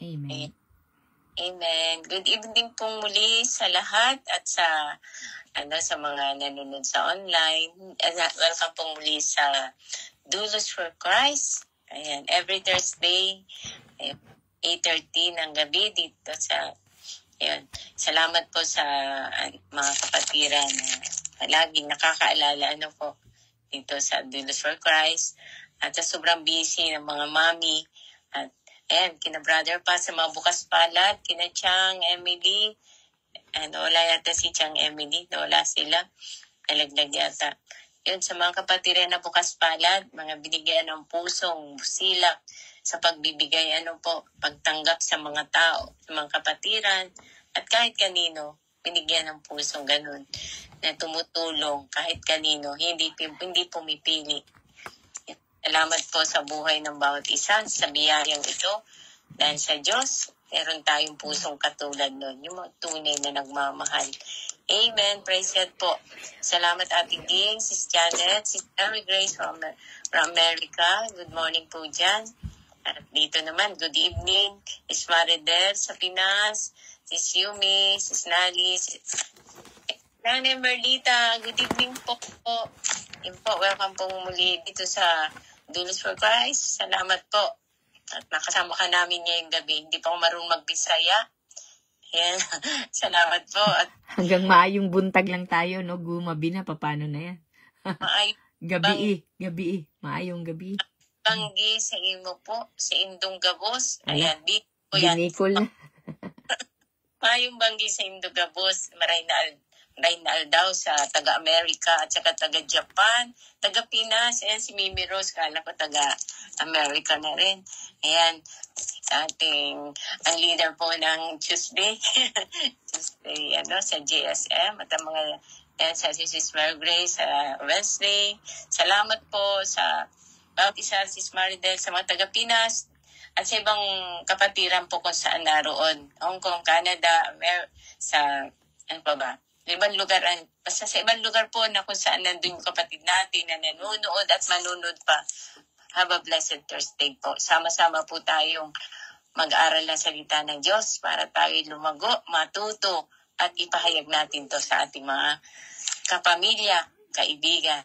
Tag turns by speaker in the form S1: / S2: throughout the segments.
S1: Amen.
S2: Amen. Good evening pong muli sa lahat at sa mga nanonood sa online. Welcome pong muli sa Doulos for Christ. Ayan, every Thursday, 8:30 ng gabi dito sa ayan. Salamat po sa mga kapatiran na laging nakakaalala po dito sa Doulos for Christ. At sa sobrang busy ng mga mami at ayan, kina brother pa sa mga bukas palad, kina Chang, Emily, wala yata si Chang Emily, wala sila, nalaglag yata. Yun, sa mga kapatiran na bukas palad, mga binigyan ng pusong silak sa pagbibigay, pagtanggap sa mga tao, sa mga kapatiran, at kahit kanino, binigyan ng pusong ganun, na tumutulong kahit kanino, hindi pumipili. Salamat po sa buhay ng bawat isa, sa biyayang ito. Dahil sa Diyos, meron tayong pusong katulad nun, yung mga tunay na nagmamahal. Amen. Praise God po. Salamat Ate Ging, Sis Janet, Sis Mary Grace from America. Good morning po dyan. At dito naman, good evening. Sis Maridel sa Pinas, Sis Yumi, Sis Nali, Nane Merlita. Good evening po. Welcome po muli dito sa Doulos for Christ. Salamat po. At nakasama ka namin ngayong gabi. Hindi pa ako marunong magbisaya. Yan. Salamat po. At
S1: hanggang maayong buntag lang tayo, no? Gumabi na, paano na yan? Gabi. Maayong gabi.
S2: Banggi sa imo po, sa Indong Gabos.
S1: Ayan,
S2: Binicol na. Maayong banggi sa Indong Gabos. Rainal daw sa taga-Amerika at saka taga-Japan, taga-Pinas. Ayan, si Mimi Rose, kala ko taga-Amerika na rin. Ayan, ang leader po ng Tuesday, sa GSM, at ang mga, sa Sis Mary Grace, sa Wednesday. Salamat po sa bawat isa, Sis Maridel, sa mga taga-Pinas, at sa ibang kapatiran po kung saan naroon. Hong Kong, Canada, ibang lugar, basta sa ibang lugar po na kung saan nandun yung kapatid natin na nanonood at manunod pa. Have a blessed Thursday po. Sama-sama po tayong mag-aaral ng salita ng Diyos para tayo lumago, matuto, at ipahayag natin to sa ating mga kapamilya, kaibigan,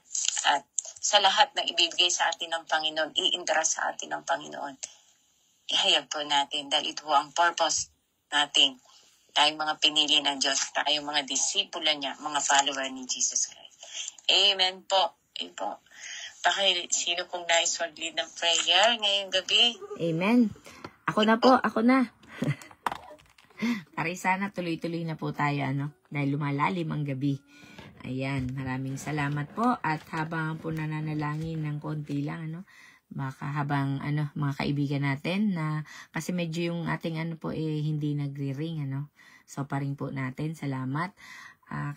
S2: at sa lahat ng ibibigay sa atin ng Panginoon, i-entrust sa atin ng Panginoon. Ihayag po natin dahil ito po ang purpose natin. Tayong mga pinili ng Diyos, tayong mga disipula niya, mga follower ni Jesus Christ. Amen po. Amen po. Sino pong nais mag-lead ng prayer ngayong gabi?
S1: Amen. Ako na po, ako na. Para sana tuloy-tuloy na po tayo, dahil lumalalim ang gabi. Ayan, maraming salamat po. At habang po nananalangin ng konti lang, baka habang mga kaibigan natin na kasi medyo yung ating hindi nagri-ring so pa rin po natin. Salamat.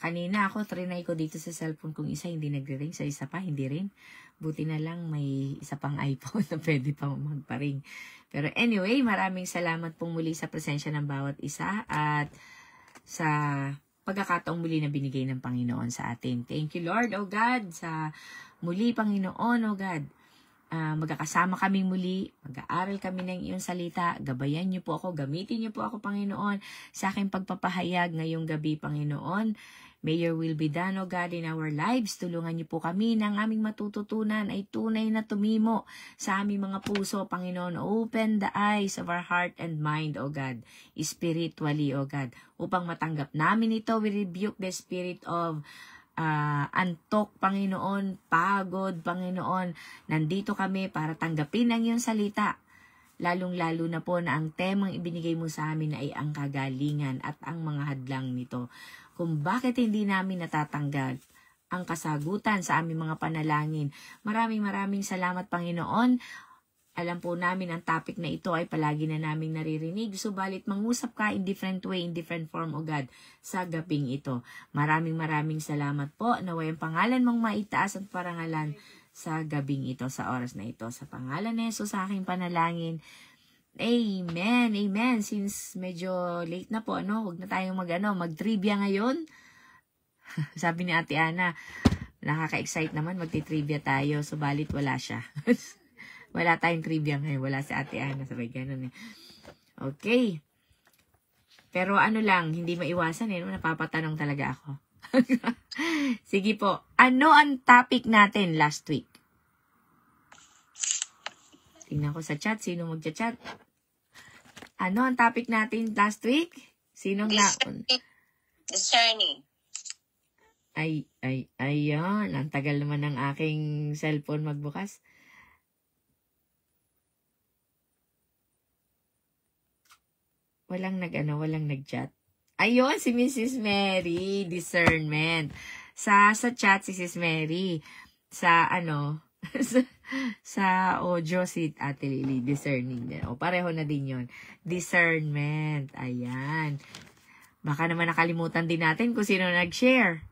S1: Kanina ako trinay ko dito sa cellphone kung isa hindi nagri-ring, sa isa pa hindi rin. Buti na lang may isa pang iPhone na pwede pa magpa-ring. Pero anyway, maraming salamat pong muli sa presensya ng bawat isa at sa pagkakataong muli na binigay ng Panginoon sa atin. Thank you Lord, O God, sa muli Panginoon, O God. Magkakasama kaming muli, mag-aaral kami ng iyong salita, gabayan niyo po ako, gamitin niyo po ako, Panginoon, sa aking pagpapahayag ngayong gabi, Panginoon. May your will be done, O God, in our lives. Tulungan niyo po kami ng aming matututunan ay tunay na tumimo sa aming mga puso, Panginoon. Open the eyes of our heart and mind, O God, spiritually, O God, upang matanggap namin ito. We rebuke the spirit of antok, Panginoon, pagod, Panginoon. Nandito kami para tanggapin ang iyong salita. Lalong-lalo na po na ang temang ibinigay mo sa amin ay ang kagalingan at ang mga hadlang nito. Kung bakit hindi namin natatanggap ang kasagutan sa aming mga panalangin. Maraming salamat, Panginoon. Alam po namin ang topic na ito ay palagi na naming naririnig. Subalit mangusap ka in different way, in different form, O God, sa gabing ito. Maraming salamat po. Naway ang pangalan mong maitaas at parangalan sa gabing ito, sa oras na ito. Sa pangalan ni Jesus sa aking panalangin. Amen. Amen. Since medyo late na po, huwag na tayong mag-trivia ngayon. Sabi ni Ate Ana, nakaka-excite naman, magti-trivia tayo. Subalit wala siya. Wala tayong trivia ngayon. Wala si Ate Ana. Sabay ganun . Okay. Pero ano lang, hindi maiwasan napapatanong talaga ako. Sige po. Ano ang topic natin last week? Tingnan ko sa chat. Sino magchat-chat? Ano ang topic natin last week? Sinong
S2: Discerning.
S1: Ayan. Ang tagal naman ng aking cellphone magbukas. Walang nag-chat. Ayun, si Mrs. Mary, discernment. Sa chat, si Mrs. Mary. Sa sa audio, si Ate Lily, discerning. O, pareho na din yun. Discernment. Ayan. Baka naman nakalimutan din natin kung sino nag-share.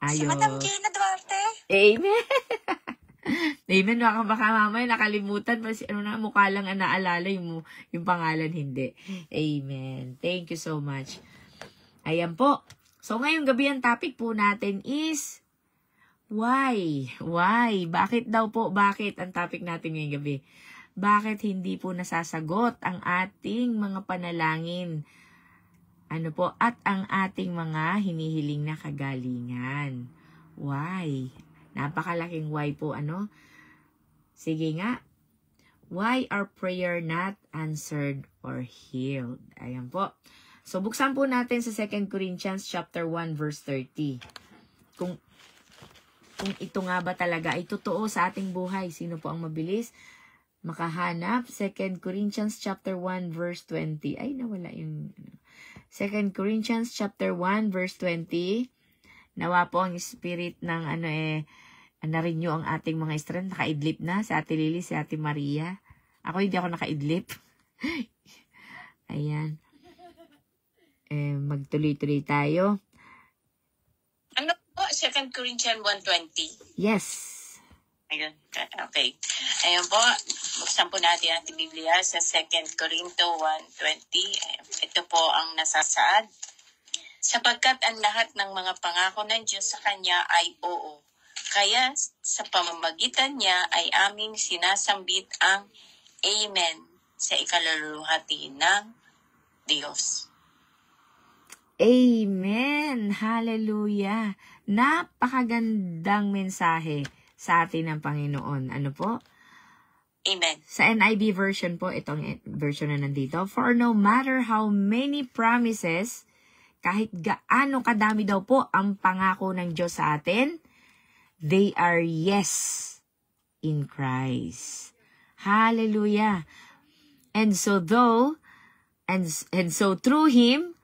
S1: Ayun.
S2: Si Madam Gina Duarte.
S1: Amen. Amen. Baka mamaya nakalimutan. Mukha lang ang naalala yung pangalan, hindi. Amen. Thank you so much. Ayan po. So, ngayong gabi ang topic po natin is why? Why? Bakit daw po? Bakit ang topic natin ngayong gabi? Bakit hindi po nasasagot ang ating mga panalangin? At ang ating mga hinihiling na kagalingan. Why? Napakalaking why po, Sige nga. Why are prayer not answered or healed? Ayan po. So, buksan po natin sa 2 Corinthians chapter 1, verse 30. Kung ito nga ba talaga ay totoo sa ating buhay. Sino po ang mabilis makahanap? 2 Corinthians chapter 1, verse 20. Ay, nawala yung 2 Corinthians chapter 1, verse 20. Nawa po ang spirit ng na-renew ang ating mga strength. Nakaidlip na si Ate Lily, si Ate Maria. Ako hindi ako nakaidlip. Ayan. Magtuloy-tuloy tayo.
S2: Ano po? 2 Corinthians 1:20.
S1: Yes.
S2: Ayun. Okay. Ayun po. Buksan po natin ang Biblia sa 2 Corinthians 1:20. Ito po ang nasasaad. Sapagkat ang lahat ng mga pangako ng Diyos sa Kanya ay oo. Kaya sa pamamagitan niya ay aming sinasambit ang Amen sa ikaluluhati ng Diyos.
S1: Amen! Hallelujah! Napakagandang mensahe sa atin ng Panginoon. Ano po?
S2: Amen.
S1: Sa NIV version po, itong version na nandito. For no matter how many promises, kahit gaano kadami daw po ang pangako ng Diyos sa atin, they are yes in Christ. Hallelujah! And so through Him,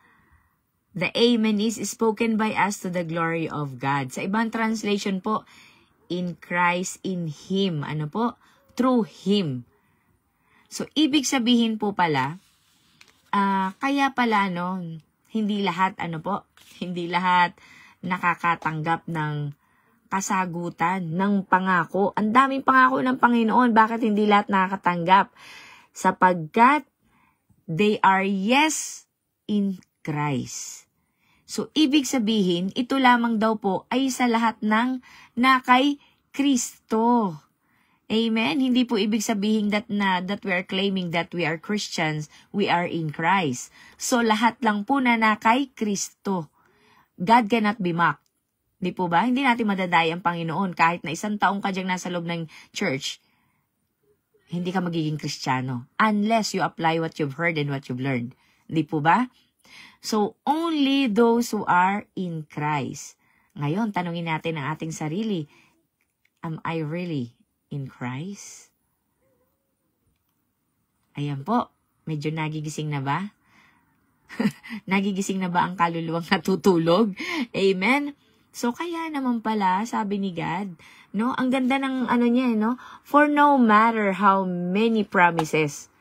S1: the Amen is spoken by us to the glory of God. Sa ibang translation po, in Christ, in Him. Ano po? Through Him. So, ibig sabihin po pala, kaya pala, hindi lahat, hindi lahat nakakatanggap ng kasagutan, ng pangako. Ang daming pangako ng Panginoon. Bakit hindi lahat nakakatanggap? Sapagkat they are yes in Christ. So, ibig sabihin, ito lamang daw po ay sa lahat ng na kay Kristo. Amen? Hindi po ibig sabihin that we are claiming that we are Christians, we are in Christ. So, lahat lang po na kay Kristo. God cannot be mocked. Di po ba? Hindi natin madadaya ang Panginoon. Kahit na 1 taong ka diyang nasa loob ng church, hindi ka magiging Kristiyano. Unless you apply what you've heard and what you've learned. Di po ba? So, only those who are in Christ. Ngayon, tanungin natin ang ating sarili. Am I really in Christ? Ayan po. Medyo nagigising na ba? Nagigising na ba ang kaluluwang natutulog? Amen? So, kaya naman pala, sabi ni God, ang ganda ng niya, For no matter how many promises,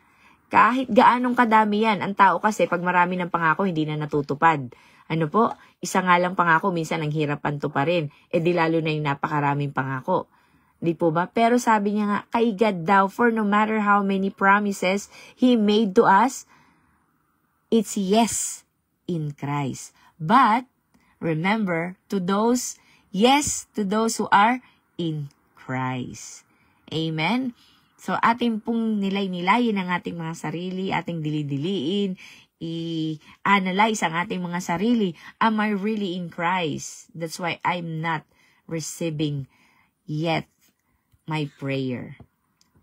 S1: kahit gaanong kadami yan, ang tao kasi pag marami ng pangako, hindi na natutupad. Ano po? Isa nga lang pangako, minsan ang hirap pantuparin. Di lalo na yung napakaraming pangako. Di po ba? Pero sabi niya nga, kay God daw, for no matter how many promises He made to us, it's yes in Christ. But, remember, to those who are in Christ. Amen? So, ating pong nilay-nilayin ang ating mga sarili, ating dili-diliin, i-analyze ang ating mga sarili. Am I really in Christ? That's why I'm not receiving yet my prayer.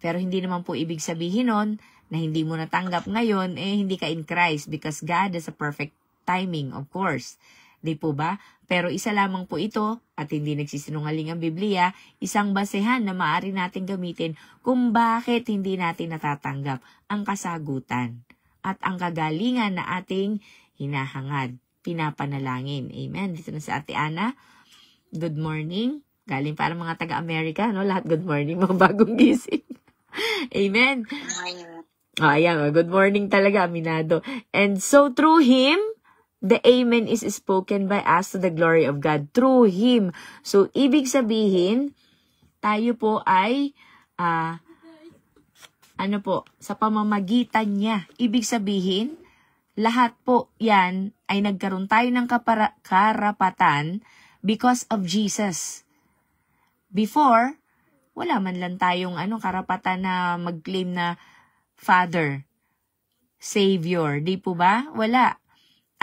S1: Pero hindi naman po ibig sabihin nun na hindi mo natanggap ngayon, hindi ka in Christ because God has a perfect timing, of course. Di po ba? Pero isa lamang po ito, at hindi nagsisinungaling ang Biblia, isang basehan na maaari natin gamitin kung bakit hindi natin natatanggap ang kasagutan at ang kagalingan na ating hinahangad, pinapanalangin. Amen. Dito na sa Ate Ana. Good morning. Galing para mga taga-Amerika, no? Lahat good morning, mga bagong gising. Amen. Ayan, good morning talaga, aminado. And so through Him, the Amen is spoken by us to the glory of God. Through Him. So, ibig sabihin, tayo po ay, sa pamamagitan niya. Ibig sabihin, lahat po yan ay nagkaroon tayo ng karapatan because of Jesus. Before, wala man lang tayong karapatan na mag-claim na Father, Savior. Di po ba? Wala.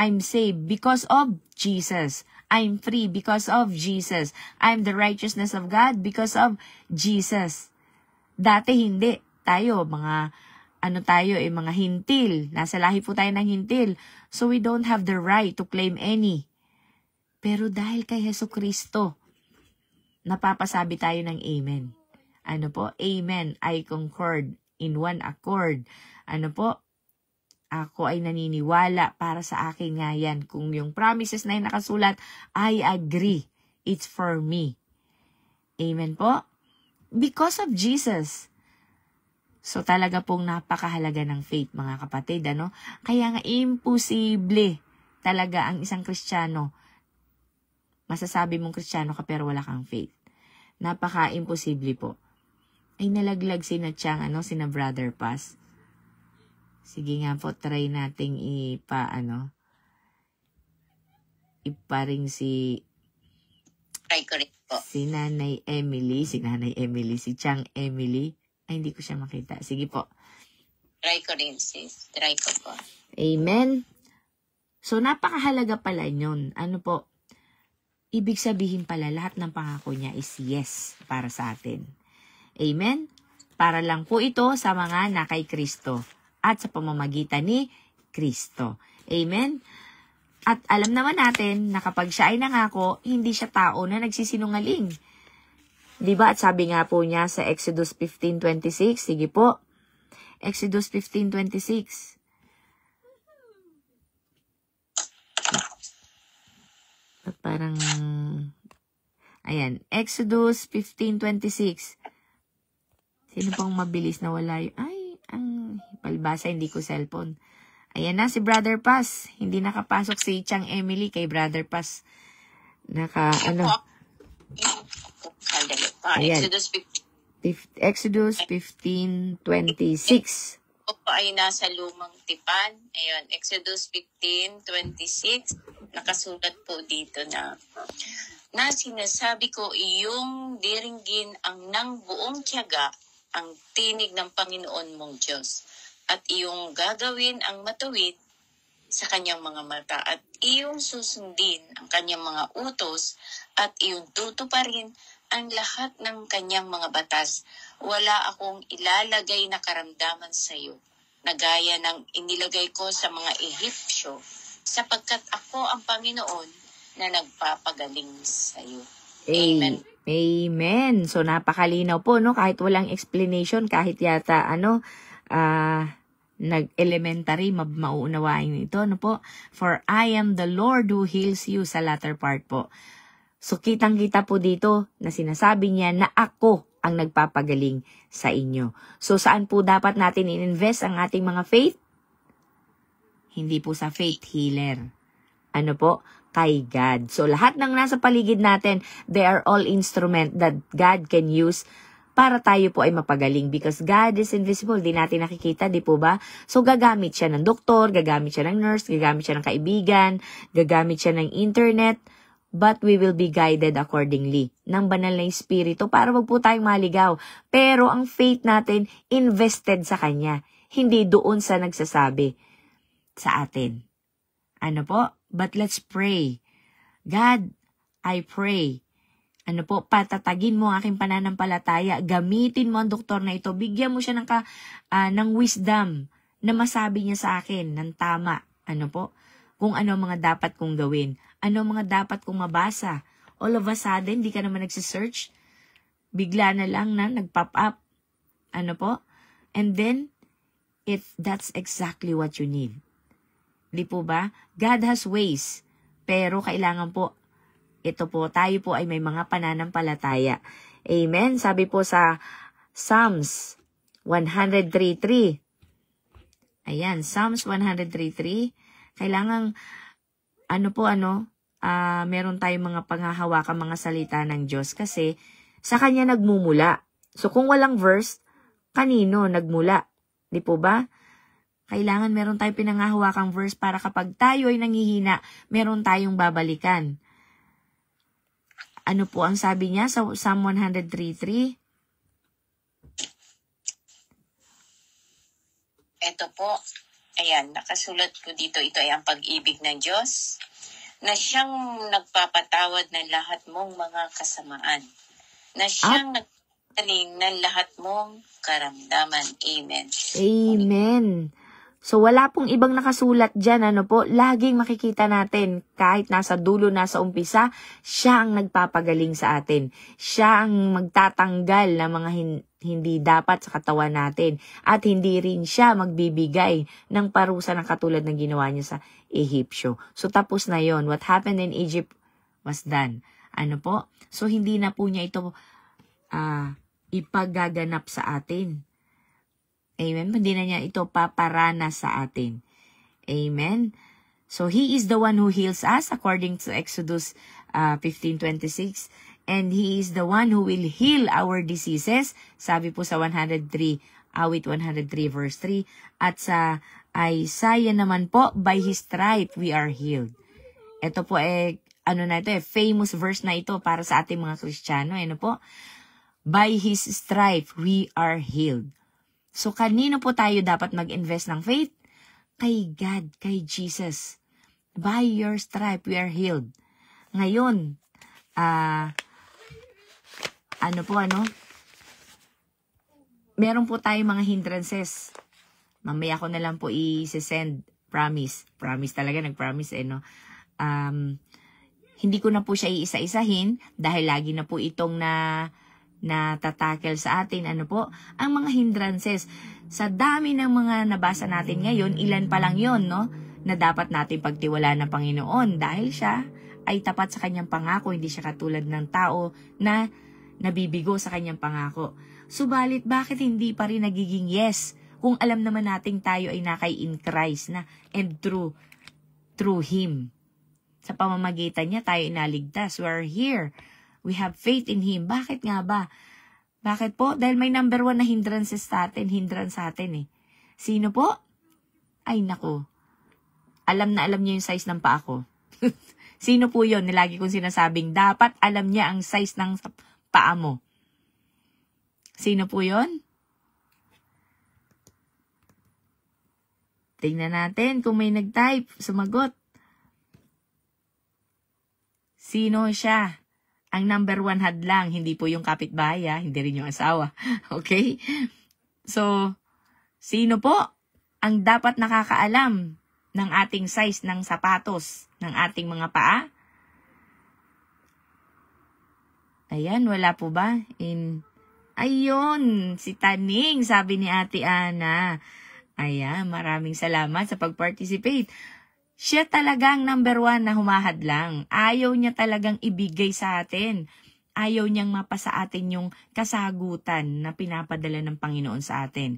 S1: I'm saved because of Jesus. I'm free because of Jesus. I'm the righteousness of God because of Jesus. Dati hindi. Tayo, mga mga hintil. Nasa lahi po tayo ng hintil. So we don't have the right to claim any. Pero dahil kay Jesucristo, napapasabi tayo ng Amen. Amen. I concord in one accord. Ako ay naniniwala para sa akin nga yan. Kung yung promises na yung nakasulat, I agree. It's for me. Amen po? Because of Jesus. So talaga pong napakahalaga ng faith, mga kapatid. Kaya nga imposible talaga ang isang Kristiyano. Masasabi mong Kristiyano ka pero wala kang faith. Napaka-imposible po. Ay nalaglag sina Brother Paz. Sige nga po, try nating iparing si Nanay Emily, si Chang Emily. Ay, hindi ko siya makita. Sige po.
S2: Try ko rin, sis. Try ko po.
S1: Amen. So, napakahalaga pala yun. Ibig sabihin pala, lahat ng pangako niya is yes para sa atin. Amen? Para lang po ito sa mga nakay Kristo at sa pamamagitan ni Kristo. Amen? At alam naman natin na kapag siya ay nangako, hindi siya tao na nagsisinungaling. Diba? At sabi nga po niya sa Exodus 15:26, sige po, Exodus 15:26. Parang, ayan, Exodus 15:26. Sino pang mabilis na wala yun? Ang palbasa, hindi ko cellphone. Ayan na, si Brother Paz. Hindi nakapasok si Chang Emily kay Brother Paz. Ayan. Exodus 15:26.
S2: Ay nasa lumang tipan. Ayun, Exodus 15:26. Nakasulat po dito na sinasabi ko iyong diringgin ang nang buong tiyaga ang tinig ng Panginoon mong Diyos at iyong gagawin ang matuwid sa kanyang mga mata at iyong susundin ang kanyang mga utos at iyong tutuparin ang lahat ng kanyang mga batas. Wala akong ilalagay na karamdaman sa iyo na gaya ng inilagay ko sa mga Ehipsyo sapagkat ako ang Panginoon na nagpapagaling sa iyo. Amen.
S1: Amen. So, napakalinaw po, no? Kahit walang explanation, kahit yata, nag-elementary, mauunawain ito, no po? For I am the Lord who heals you sa latter part po. So, kitang-kita po dito na sinasabi niya na ako ang nagpapagaling sa inyo. So, saan po dapat natin in-invest ang ating mga faith? Hindi po sa faith healer. Kay God. So, lahat ng nasa paligid natin, they are all instrument that God can use para tayo po ay mapagaling because God is invisible. Di natin nakikita, di po ba? So, gagamit siya ng doktor, gagamit siya ng nurse, gagamit siya ng kaibigan, gagamit siya ng internet but we will be guided accordingly ng banal na Espiritu para wag po tayong maligaw. Pero ang faith natin, invested sa Kanya, hindi doon sa nagsasabi sa atin. Ano po? But let's pray. God, I pray. Ano po, patatagin mo ang aking pananampalataya. Gamitin mo ang doktor na ito. Bigyan mo siya ng wisdom na masabi niya sa akin ng tama. Ano po? Kung ano mga dapat kong gawin. Ano mga dapat kong mabasa. All of a sudden, di ka naman nagsisearch. Bigla na lang na nag-pop up. Ano po? And then, that's exactly what you need. Di po ba? God has ways. Pero kailangan po, ito po, tayo po ay may mga pananampalataya. Amen? Sabi po sa Psalms 103:3. Ayan, Psalms 103:3. Kailangan, meron tayong mga panghahawakan, mga salita ng Diyos kasi sa Kanya nagmumula. So kung walang verse, kanino nagmula? Di po ba? Kailangan meron tayong pinanghahawakang verse para kapag tayo ay nanghihina, meron tayong babalikan. Ano po ang sabi niya sa Psalm 103:3?
S2: Ito po, ayan, nakasulat ko dito, ito ay ang pag-ibig ng Diyos na siyang nagpapatawad ng lahat mong mga kasamaan, na siyang nagtaling ng lahat mong karamdaman. Amen.
S1: Amen. So wala pong ibang nakasulat dyan, laging makikita natin, kahit nasa dulo, nasa umpisa, siya ang nagpapagaling sa atin. Siya ang magtatanggal ng mga hindi dapat sa katawan natin. At hindi rin siya magbibigay ng parusa ng katulad ng ginawa niya sa Ehipsyo. So tapos na yon. What happened in Egypt was done. So hindi na po niya ito ipagaganap sa atin. Amen. Hindi na niya ito paparana sa atin. Amen. So, He is the one who heals us according to Exodus 15:26. And He is the one who will heal our diseases. Sabi po sa 103, awit 103 verse 3. At sa Isaiah naman po, by His stripe we are healed. Ito po famous verse na ito para sa ating mga Kristiyano. By His stripe we are healed. So, kanino po tayo dapat mag-invest ng faith? Kay God, kay Jesus. By your stripe, we are healed. Ngayon, meron po tayong mga hindrances. Mamaya ko na lang po i-send. Promise. Promise talaga, nag-promise hindi ko na po siya iisa-isahin dahil lagi na po itong natatakel sa atin, ang mga hindrances. Sa dami ng mga nabasa natin ngayon, ilan pa lang yon, na dapat natin pagtiwalaan ng Panginoon dahil siya ay tapat sa kanyang pangako, hindi siya katulad ng tao na nabibigo sa kanyang pangako. Subalit, bakit hindi pa rin nagiging yes kung alam naman nating tayo ay nakay in Christ na and through Him. Sa pamamagitan niya tayo inaligtas. We are here. We have faith in Him. Bakit nga ba? Bakit po? Dahil may number 1 na hindrance sa atin eh. Sino po? Ay nako. Alam na alam niya yung size ng paa ko. Sino po yun? Nilagi kong sinasabing dapat alam niya ang size ng paa mo. Sino po yun? Tingnan natin kung may nag-type. Sumagot. Sino siya? Ang number 1 hadlang, hindi po yung kapitbahay, hindi rin yung asawa. Okay? So, sino po ang dapat nakakaalam ng ating size ng sapatos ng ating mga paa? Ayan, wala po ba? Ayun, si Taning, sabi ni Ate Ana. Ayan, maraming salamat sa pag-participate. Siya talagang number 1 na humahadlang. Ayaw niya talagang ibigay sa atin. Ayaw niyang mapasa atin yung kasagutan na pinapadala ng Panginoon sa atin.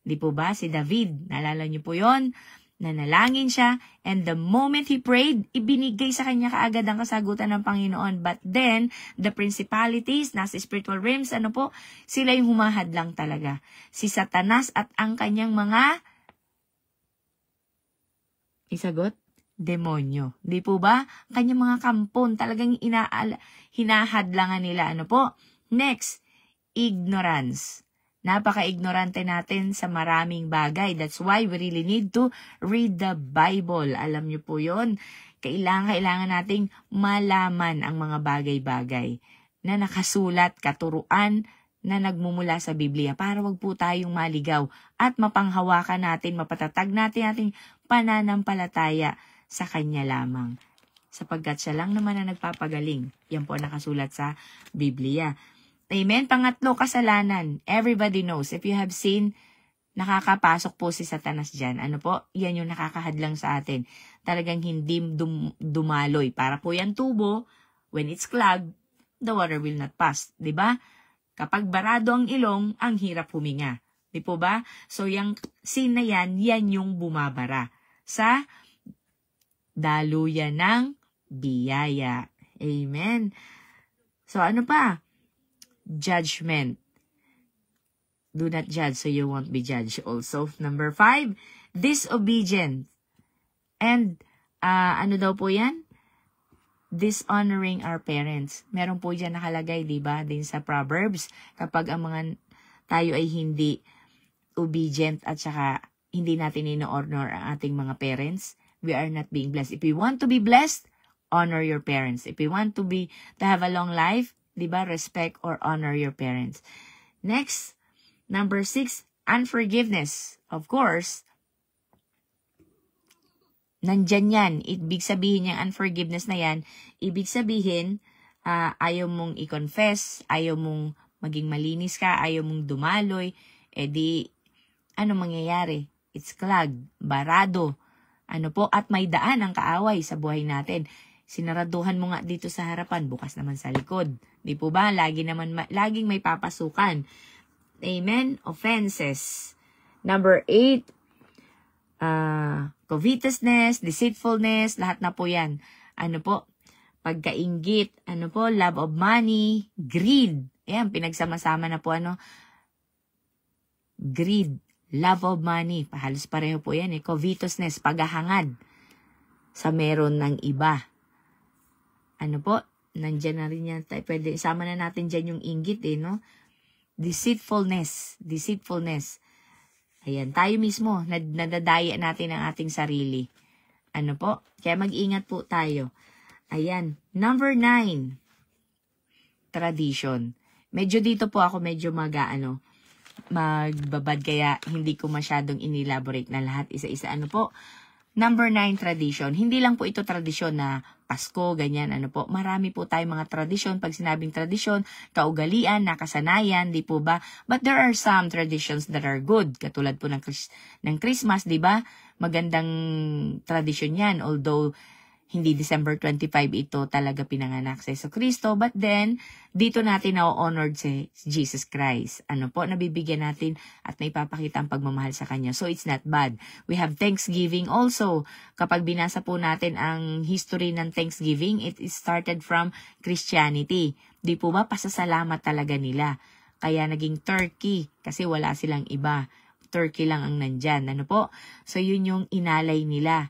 S1: Di po ba? Si David, naalala niyo po yon? Nanalangin siya, and the moment he prayed, ibinigay sa kanya kaagad ang kasagutan ng Panginoon. But then, the principalities, nasa spiritual realms, sila yung humahadlang talaga. Si Satanas at ang kanyang mga isagot? demonyo. Di po ba? Kanyang mga kampon, talagang hinahadlangan nila. Ano po? Next, ignorance. Napaka-ignorante natin sa maraming bagay. That's why we really need to read the Bible. Alam niyo po yon. Kailangan nating malaman ang mga bagay-bagay na nakasulat, katuruan na nagmumula sa Biblia para wag po tayong maligaw at mapanghawakan natin, mapatatag natin ating pananampalataya sa Kanya lamang. Sapagkat siya lang naman ang nagpapagaling. Yan po ang nakasulat sa Biblia. Amen. Pangatlo, kasalanan. Everybody knows. If you have seen, nakakapasok po si Satanas dyan. Ano po? Yan yung nakakahadlang sa atin. Talagang hindi dumaloy. Para po yan tubo, when it's clogged, the water will not pass. Diba? Kapag barado ang ilong, ang hirap huminga. Di po ba? So, yung scene na yan yung bumabara sa daluyan ng biyaya. Amen. So, ano pa? Judgment. Do not judge so you won't be judged also. Number 5, disobedient. And, ano daw po yan? Dishonoring our parents. Meron po dyan nakalagay, diba? Din sa Proverbs, kapag ang mga tayo ay hindi obedient at saka hindi natin ino-honor ang ating mga parents, we are not being blessed. If we want to be blessed, honor your parents. If we want to have a long life, diba? Respect or honor your parents. Next, number 6, unforgiveness. Of course, nandyan yan. Ibig sabihin yung unforgiveness na yan, ibig sabihin, ayaw mong i-confess, ayaw mong maging malinis ka, ayaw mong dumaloy, ano mangyayari? It's clogged, barado, ano po, at may daan ang kaaway sa buhay natin. Sinaraduhan mo nga dito sa harapan, bukas naman sa likod. Di po ba? Laging may papasukan. Amen? Offenses. Number 8, covetousness, deceitfulness, lahat na po yan. Ano po? Pagkainggit, ano po? Love of money, greed. Ayan, pinagsama-sama na po ano? Greed, love of money. Halos pareho po yan eh. Covetousness, paghahangad sa meron ng iba. Ano po? Nandyan na rin yan. Pwede, isama na natin dyan yung inggit eh, no? Deceitfulness. Ayan, tayo mismo, nadadaya natin ang ating sarili. Ano po? Kaya mag-ingat po tayo. Ayan, number 9, tradition. Medyo dito po ako magbabad kaya hindi ko masyadong inelaborate na lahat isa-isa. Ano po? Number 9, tradition. Hindi lang po ito tradisyon na Pasko, ganyan, ano po. Marami po tayong mga tradisyon. Pag sinabing tradisyon, kaugalian, nakasanayan, di po ba? But there are some traditions that are good. Katulad po ng Christmas, di ba? Magandang tradisyon yan. Although, hindi December 25 ito talaga pinanganak sa Jesucristo. But then, dito natin na-honored si Jesus Christ. Ano po, nabibigyan natin at naipapakita ang pagmamahal sa Kanya. So, it's not bad. We have Thanksgiving also. Kapag binasa po natin ang history ng Thanksgiving, it started from Christianity. Di po ba? Pasasalamat talaga nila. Kaya naging turkey kasi wala silang iba. Turkey lang ang nandyan. Ano po? So, yun yung inalay nila.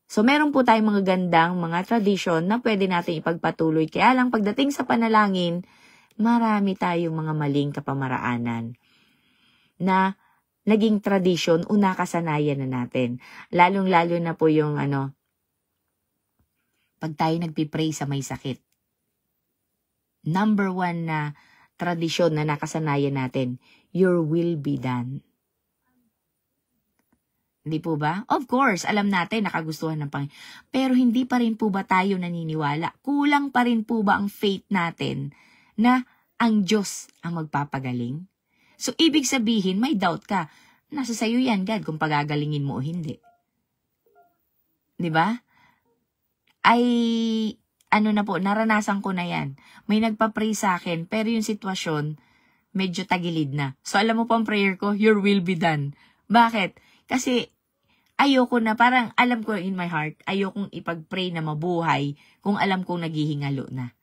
S1: So, meron po tayong mga gandang mga tradisyon na pwede natin ipagpatuloy. Kaya lang pagdating sa panalangin, marami tayong mga maling kapamaraanan na naging tradisyon o nakasanayan na natin. Lalong-lalo na po yung pag tayo nagpipray sa may sakit. Number 1 na tradisyon na nakasanayan natin, your will be done. Hindi po ba? Of course, alam natin nakagustuhan ng Panginoon. Pero hindi pa rin po ba tayo naniniwala? Kulang pa rin po ba ang faith natin na ang Diyos ang magpapagaling? So, ibig sabihin, may doubt ka. Nasa sayo yan, God, kung pagagalingin mo o hindi. Di ba? Naranasan ko na yan. May nagpa-pray sa akin, pero yung sitwasyon, medyo tagilid na. So, alam mo po ang prayer ko, your will be done. Bakit? Kasi, ayoko na, parang alam ko in my heart, ayokong ipag-pray na mabuhay kung alam kong naghihingalo na.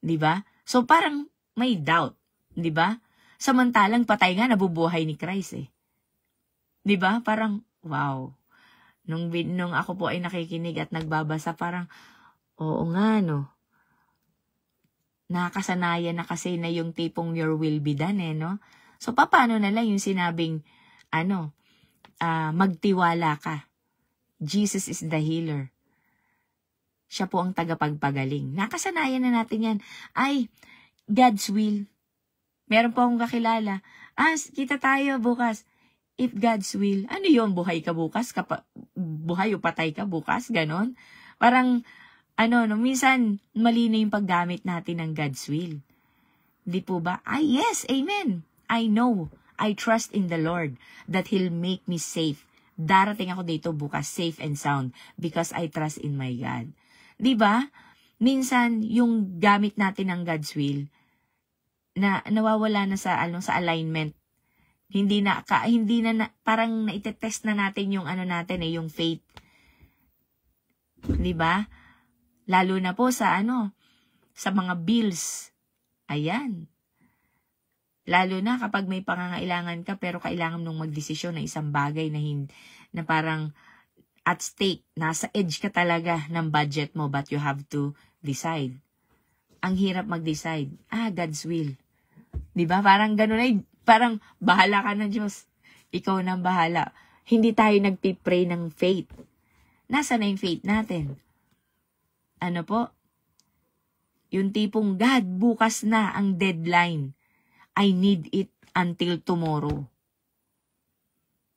S1: Diba? So, parang may doubt. Diba? Samantalang patay nga, nabubuhay ni Christ eh. Diba? Parang, wow. Nung ako po ay nakikinig at nagbabasa, parang, oo nga, no? Nakasanayan na kasi na yung tipong your will be done, no? So, paano na lang yung sinabing, magtiwala ka. Jesus is the healer. Siya po ang tagapagpagaling. Nakasanayan na natin yan. Ay, God's will. Meron po akong kakilala. Kita tayo bukas. If God's will. Ano yun? Buhay ka bukas? Buhay o patay ka bukas? Ganon? Parang, minsan, mali na yung paggamit natin ng God's will. Di po ba? Yes, amen. I know. I trust in the Lord that He'll make me safe. Darating ako dito bukas, safe and sound, because I trust in my God. Di ba? Minsan, yung gamit natin ng God's will, na nawawala na sa alignment. Hindi na parang naitetest na natin yung yung faith. 'Di ba? Lalo na po sa sa mga bills. Ayan. Lalo na kapag may pangangailangan ka pero kailangan mong magdesisyon ng isang bagay na parang at stake, nasa edge ka talaga ng budget mo, but you have to decide. Ang hirap mag-decide. God's will. Diba? Parang ganun ay, parang bahala ka na Diyos. Ikaw nang bahala. Hindi tayo nagpipray ng faith. Nasa na yung faith natin? Ano po? Yung tipong, God, bukas na ang deadline. I need it until tomorrow.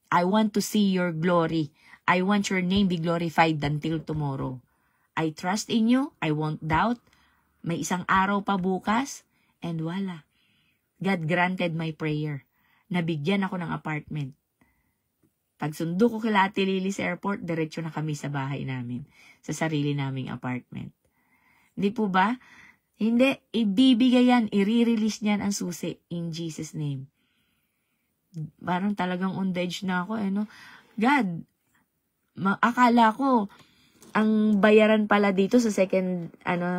S1: I want to see your glory. I want your name be glorified until tomorrow. I trust in you. I won't doubt. May isang araw pa bukas. And wala. God granted my prayer. Nabigyan ako ng apartment. Pagsundo ko kila Ate Lily sa airport, diretso na kami sa bahay namin. Sa sarili naming apartment. Hindi po ba? Hindi. Ibibigay yan. I-release niyan ang susi. In Jesus' name. Parang talagang on the edge na ako. God, akala ko, ang bayaran pala dito sa second,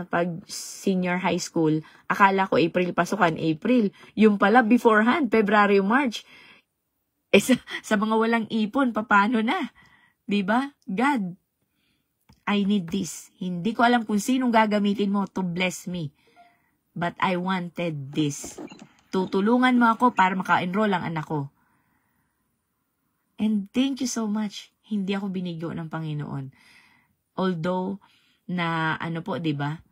S1: pag senior high school, akala ko April pasukan, April. Yung pala beforehand, February, March. Sa mga walang ipon, paano na? Diba? God, I need this. Hindi ko alam kung sinong gagamitin mo to bless me. But I wanted this. Tutulungan mo ako para maka-enroll ang anak ko. And thank you so much. Hindi ako binigyo ng Panginoon. Although, na diba?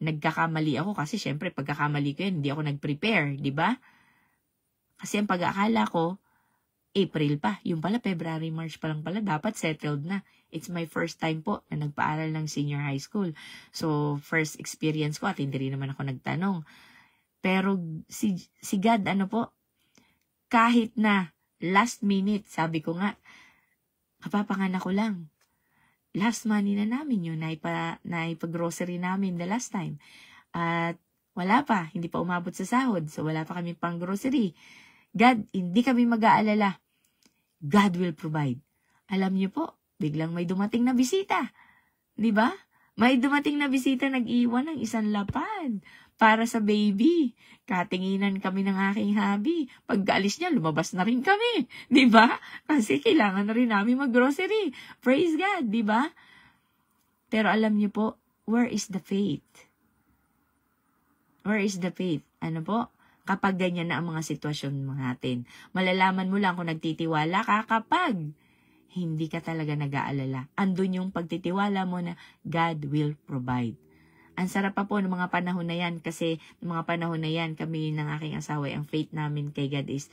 S1: Nagkakamali ako kasi syempre pagkakamali ko yan, hindi ako nag-prepare, diba? Kasi ang pag-aakala ko, April pa. Yung pala, February, March pa lang pala, dapat settled na. It's my first time po na nagpaaral ng senior high school. So, first experience ko at hindi rin naman ako nagtanong. Pero si God, kahit na last minute, sabi ko nga, kapapanganak ko lang. Last money na namin yun, naipag-grocery namin the last time. At wala pa, hindi pa umabot sa sahod. So wala pa kami pang grocery. God, hindi kami mag-aalala. God will provide. Alam niyo po, biglang may dumating na bisita. Di ba? May dumating na bisita, nag-iwan ng isang lapad para sa baby. Katinginan kami ng aking hubby. Pagkaalis niya, lumabas na rin kami. Di ba? Kasi kailangan na rin namin mag-grocery. Praise God, di ba? Pero alam niyo po, where is the faith? Where is the faith? Kapag ganyan na ang mga sitwasyon natin. Malalaman mo lang kung nagtitiwala ka kapag hindi ka talaga nag-aalala. Andun yung pagtitiwala mo na God will provide. Ang sarap pa po ng mga panahon na yan kasi ng mga panahon na yan, kami ng aking asawa, ang faith namin kay God is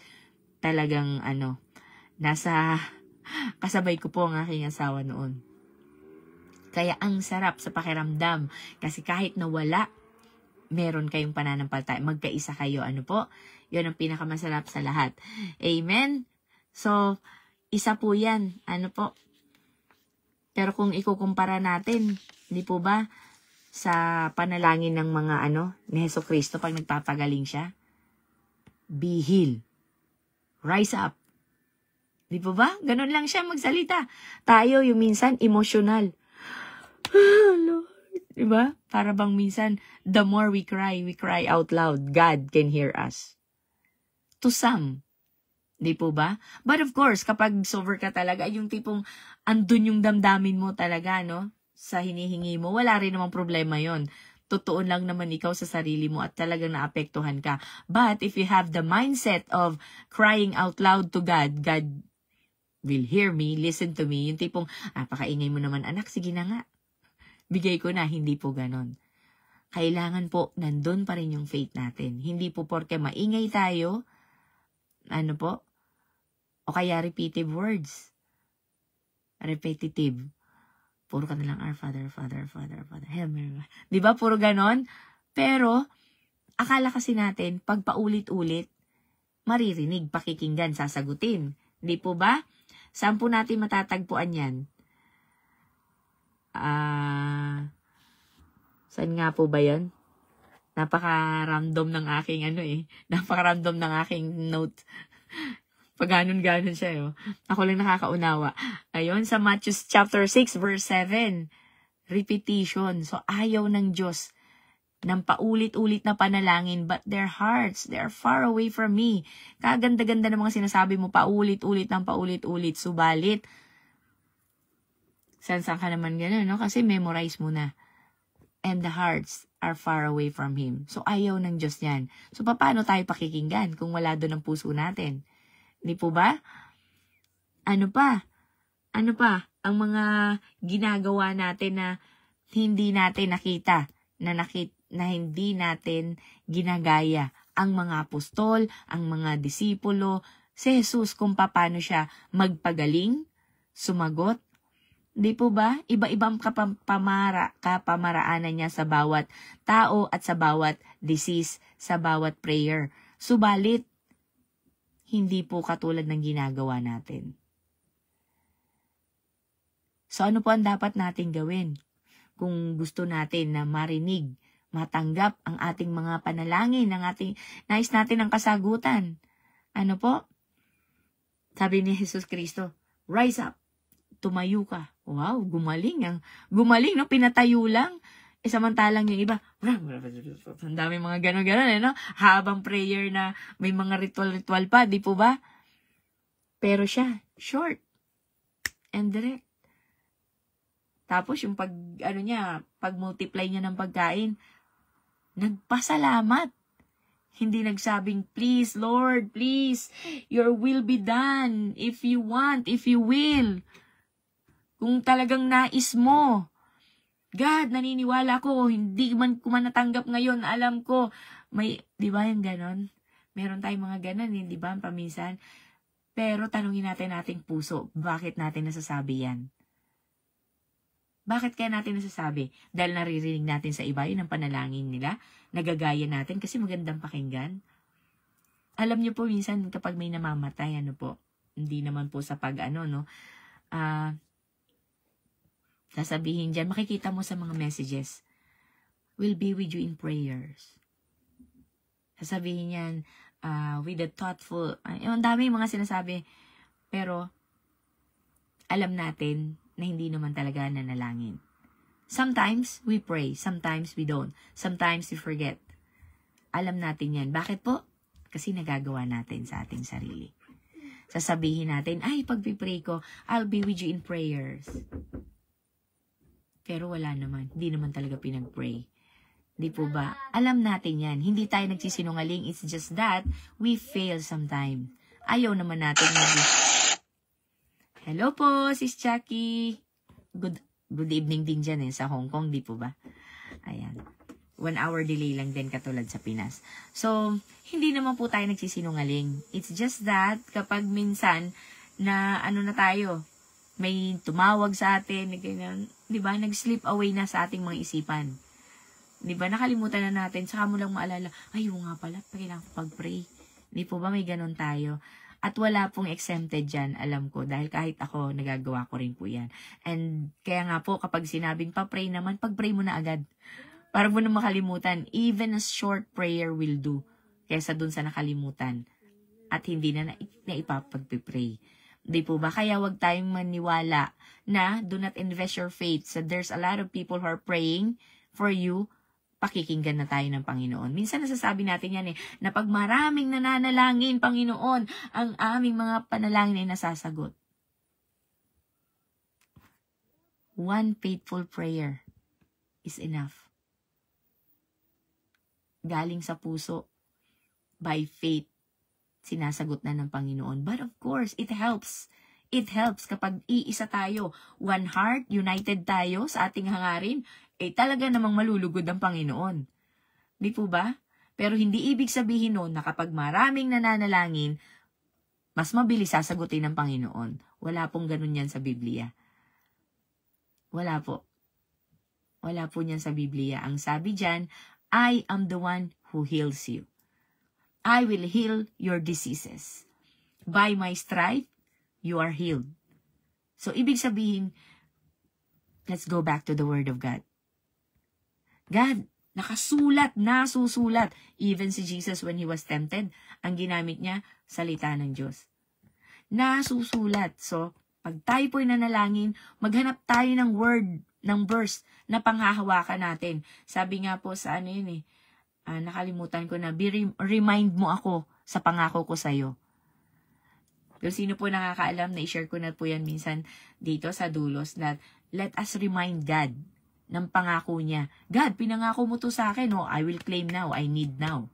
S1: talagang nasa kasabay ko po ang aking asawa noon. Kaya ang sarap sa pakiramdam kasi kahit nawala, meron kayong pananampalataya. Magkaisa kayo. Yun ang pinakamasarap sa lahat. Amen? So, isa po yan. Pero kung ikukumpara natin, hindi po ba, sa panalangin ng mga ni Jesucristo pag nagpapagaling siya? Be healed. Rise up. Di po ba? Ganun lang siya magsalita. Tayo yung minsan emotional. Lord. Diba? Para bang minsan, the more we cry out loud, God can hear us. To some. Di po ba? But of course, kapag sober ka talaga, yung tipong andun yung damdamin mo talaga, no? Sa hinihingi mo, wala rin namang problema yon. Totoo lang naman ikaw sa sarili mo at talagang naapektuhan ka. But if you have the mindset of crying out loud to God, God will hear me, listen to me, yung tipong, pakaingay mo naman anak, sige na nga. Bigay ko na, hindi po ganon. Kailangan po, nandun pa rin yung faith natin. Hindi po porke maingay tayo, ano po, o kaya repetitive words. Repetitive. Puro ka na lang, our Father, Father, Father, Father. Di ba? Puro ganon. Pero, akala kasi natin, pag paulit-ulit, maririnig, pakikinggan, sasagutin. Di po ba? Saan po natin matatagpuan yan? Saan nga po ba yan? Napaka-random ng aking Napaka-random ng aking note. Pag ganon siya, Ako lang nakakaunawa. Ayun, sa Matthew chapter 6, verse 7. Repetition. So, ayaw ng Diyos ng paulit-ulit na panalangin, but their hearts, they are far away from me. Kaganda-ganda ng mga sinasabi mo, paulit-ulit ng paulit-ulit. Subalit, saan ka naman gano'n, no? Kasi memorize mo na. And the hearts are far away from Him. So, ayaw ng Diyos yan. So, paano tayo pakikinggan kung wala doon ang puso natin? Di po ba? Ano pa? Ang mga ginagawa natin na hindi natin nakita, na hindi natin ginagaya. Ang mga apostol, ang mga disipulo, si Jesus kung paano siya magpagaling, sumagot. Di po ba? Iba-ibang kapamaraanan niya sa bawat tao at sa bawat disease, sa bawat prayer. Subalit, hindi po katulad ng ginagawa natin. So ano po ang dapat natin gawin? Kung gusto natin na marinig, matanggap ang ating mga panalangin, nais natin ang kasagutan. Ano po? Sabi ni Jesus Kristo, rise up, tumayo ka. Wow, gumaling. Gumaling, no? Pinatayo lang. Samantalang yung iba, ang dami mga gano'n-gano'n, no? Habang prayer na may mga ritual-ritual pa, di po ba? Pero siya, short and direct. Tapos yung pag-multiply niya ng pagkain, nagpasalamat. Hindi nagsabing, please, Lord, please, your will be done. If you want, if you will. Kung talagang nais mo, God, naniniwala ko, hindi man ko natanggap ngayon, alam ko, di ba yung ganon? Meron tayong mga ganon, di ba, paminsan? Pero tanungin natin ating puso, bakit natin nasasabi yan? Bakit kaya natin nasasabi? Dahil naririnig natin sa iba yun ang panalangin nila, nagagaya natin kasi magandang pakinggan. Alam niyo po, minsan kapag may namamatay, hindi naman po sa sasabihin dyan, makikita mo sa mga messages, will be with you in prayers. Sasabihin yan, with a thoughtful, ang dami mga sinasabi, pero alam natin na hindi naman talaga nanalangin. Sometimes we pray, sometimes we don't, sometimes we forget. Alam natin yan. Bakit po? Kasi nagagawa natin sa ating sarili. Sasabihin natin, pag-pray ko, I'll be with you in prayers. Pero wala naman. Hindi naman talaga pinag-pray. Di po ba? Alam natin yan. Hindi tayo nagsisinungaling. It's just that we fail sometime. Ayaw naman natin Hello po, Sis Jackie. Good evening din dyan sa Hong Kong, di po ba? Ayan. 1 hour delay lang din katulad sa Pinas. So, hindi naman po tayo nagsisinungaling. It's just that kapag minsan na na tayo, may tumawag sa atin, ganyan, di ba, nag-slip away na sa ating mga isipan. Di ba, nakalimutan na natin, saka mo lang maalala, nga pala, kailangan pag-pray. Di po ba, may ganun tayo? At wala pong exempted dyan, alam ko, dahil kahit ako, nagagawa ko rin po yan. And kaya nga po, kapag sinabing pa-pray naman, pag-pray mo na agad. Para mo na makalimutan, even a short prayer will do, kaysa dun sa nakalimutan. At hindi na ipapag-pray. Di po ba? Kaya wag tayong maniwala na do not invest your faith. So there's a lot of people who are praying for you, pakikinggan na tayo ng Panginoon. Minsan nasasabi natin yan na pag maraming nananalangin, Panginoon, ang aming mga panalangin ay nasasagot. One faithful prayer is enough. Galing sa puso, by faith, sinasagot na ng Panginoon. But of course, it helps. It helps kapag iisa tayo, one heart, united tayo sa ating hangarin, talaga namang malulugod ang Panginoon. Di po ba? Pero hindi ibig sabihin nun na kapag maraming nananalangin, mas mabilis sasagutin ng Panginoon. Wala pong ganun yan sa Biblia. Wala po. Wala po niyan sa Biblia. Ang sabi dyan, I am the one who heals you. I will heal your diseases. By my stripe, you are healed. So, ibig sabihin, let's go back to the Word of God. God, nakasulat, nasusulat. Even si Jesus when he was tempted, ang ginamit niya, salita ng Diyos. Nasusulat. So, pag tayo po'y nanalangin, maghanap tayo ng word, ng verse na panghahawakan natin. Sabi nga po sa nakalimutan ko na, remind mo ako sa pangako ko sa'yo. Kung sino po nakakaalam, na-share ko na po yan minsan dito sa dulos, that let us remind God ng pangako niya. God, pinangako mo to sa akin, I will claim now, I need now.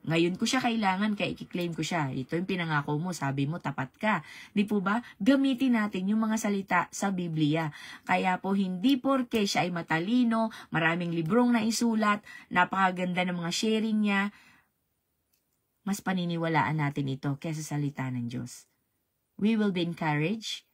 S1: Ngayon ko siya kailangan, kaya i-claim ko siya. Ito yung pinangako mo, sabi mo, tapat ka. Di po ba? Gamitin natin yung mga salita sa Biblia. Kaya po, hindi porke siya ay matalino, maraming librong na isulat, napakaganda ng mga sharing niya, mas paniniwalaan natin ito kaysa salita ng Diyos. We will be encouraged,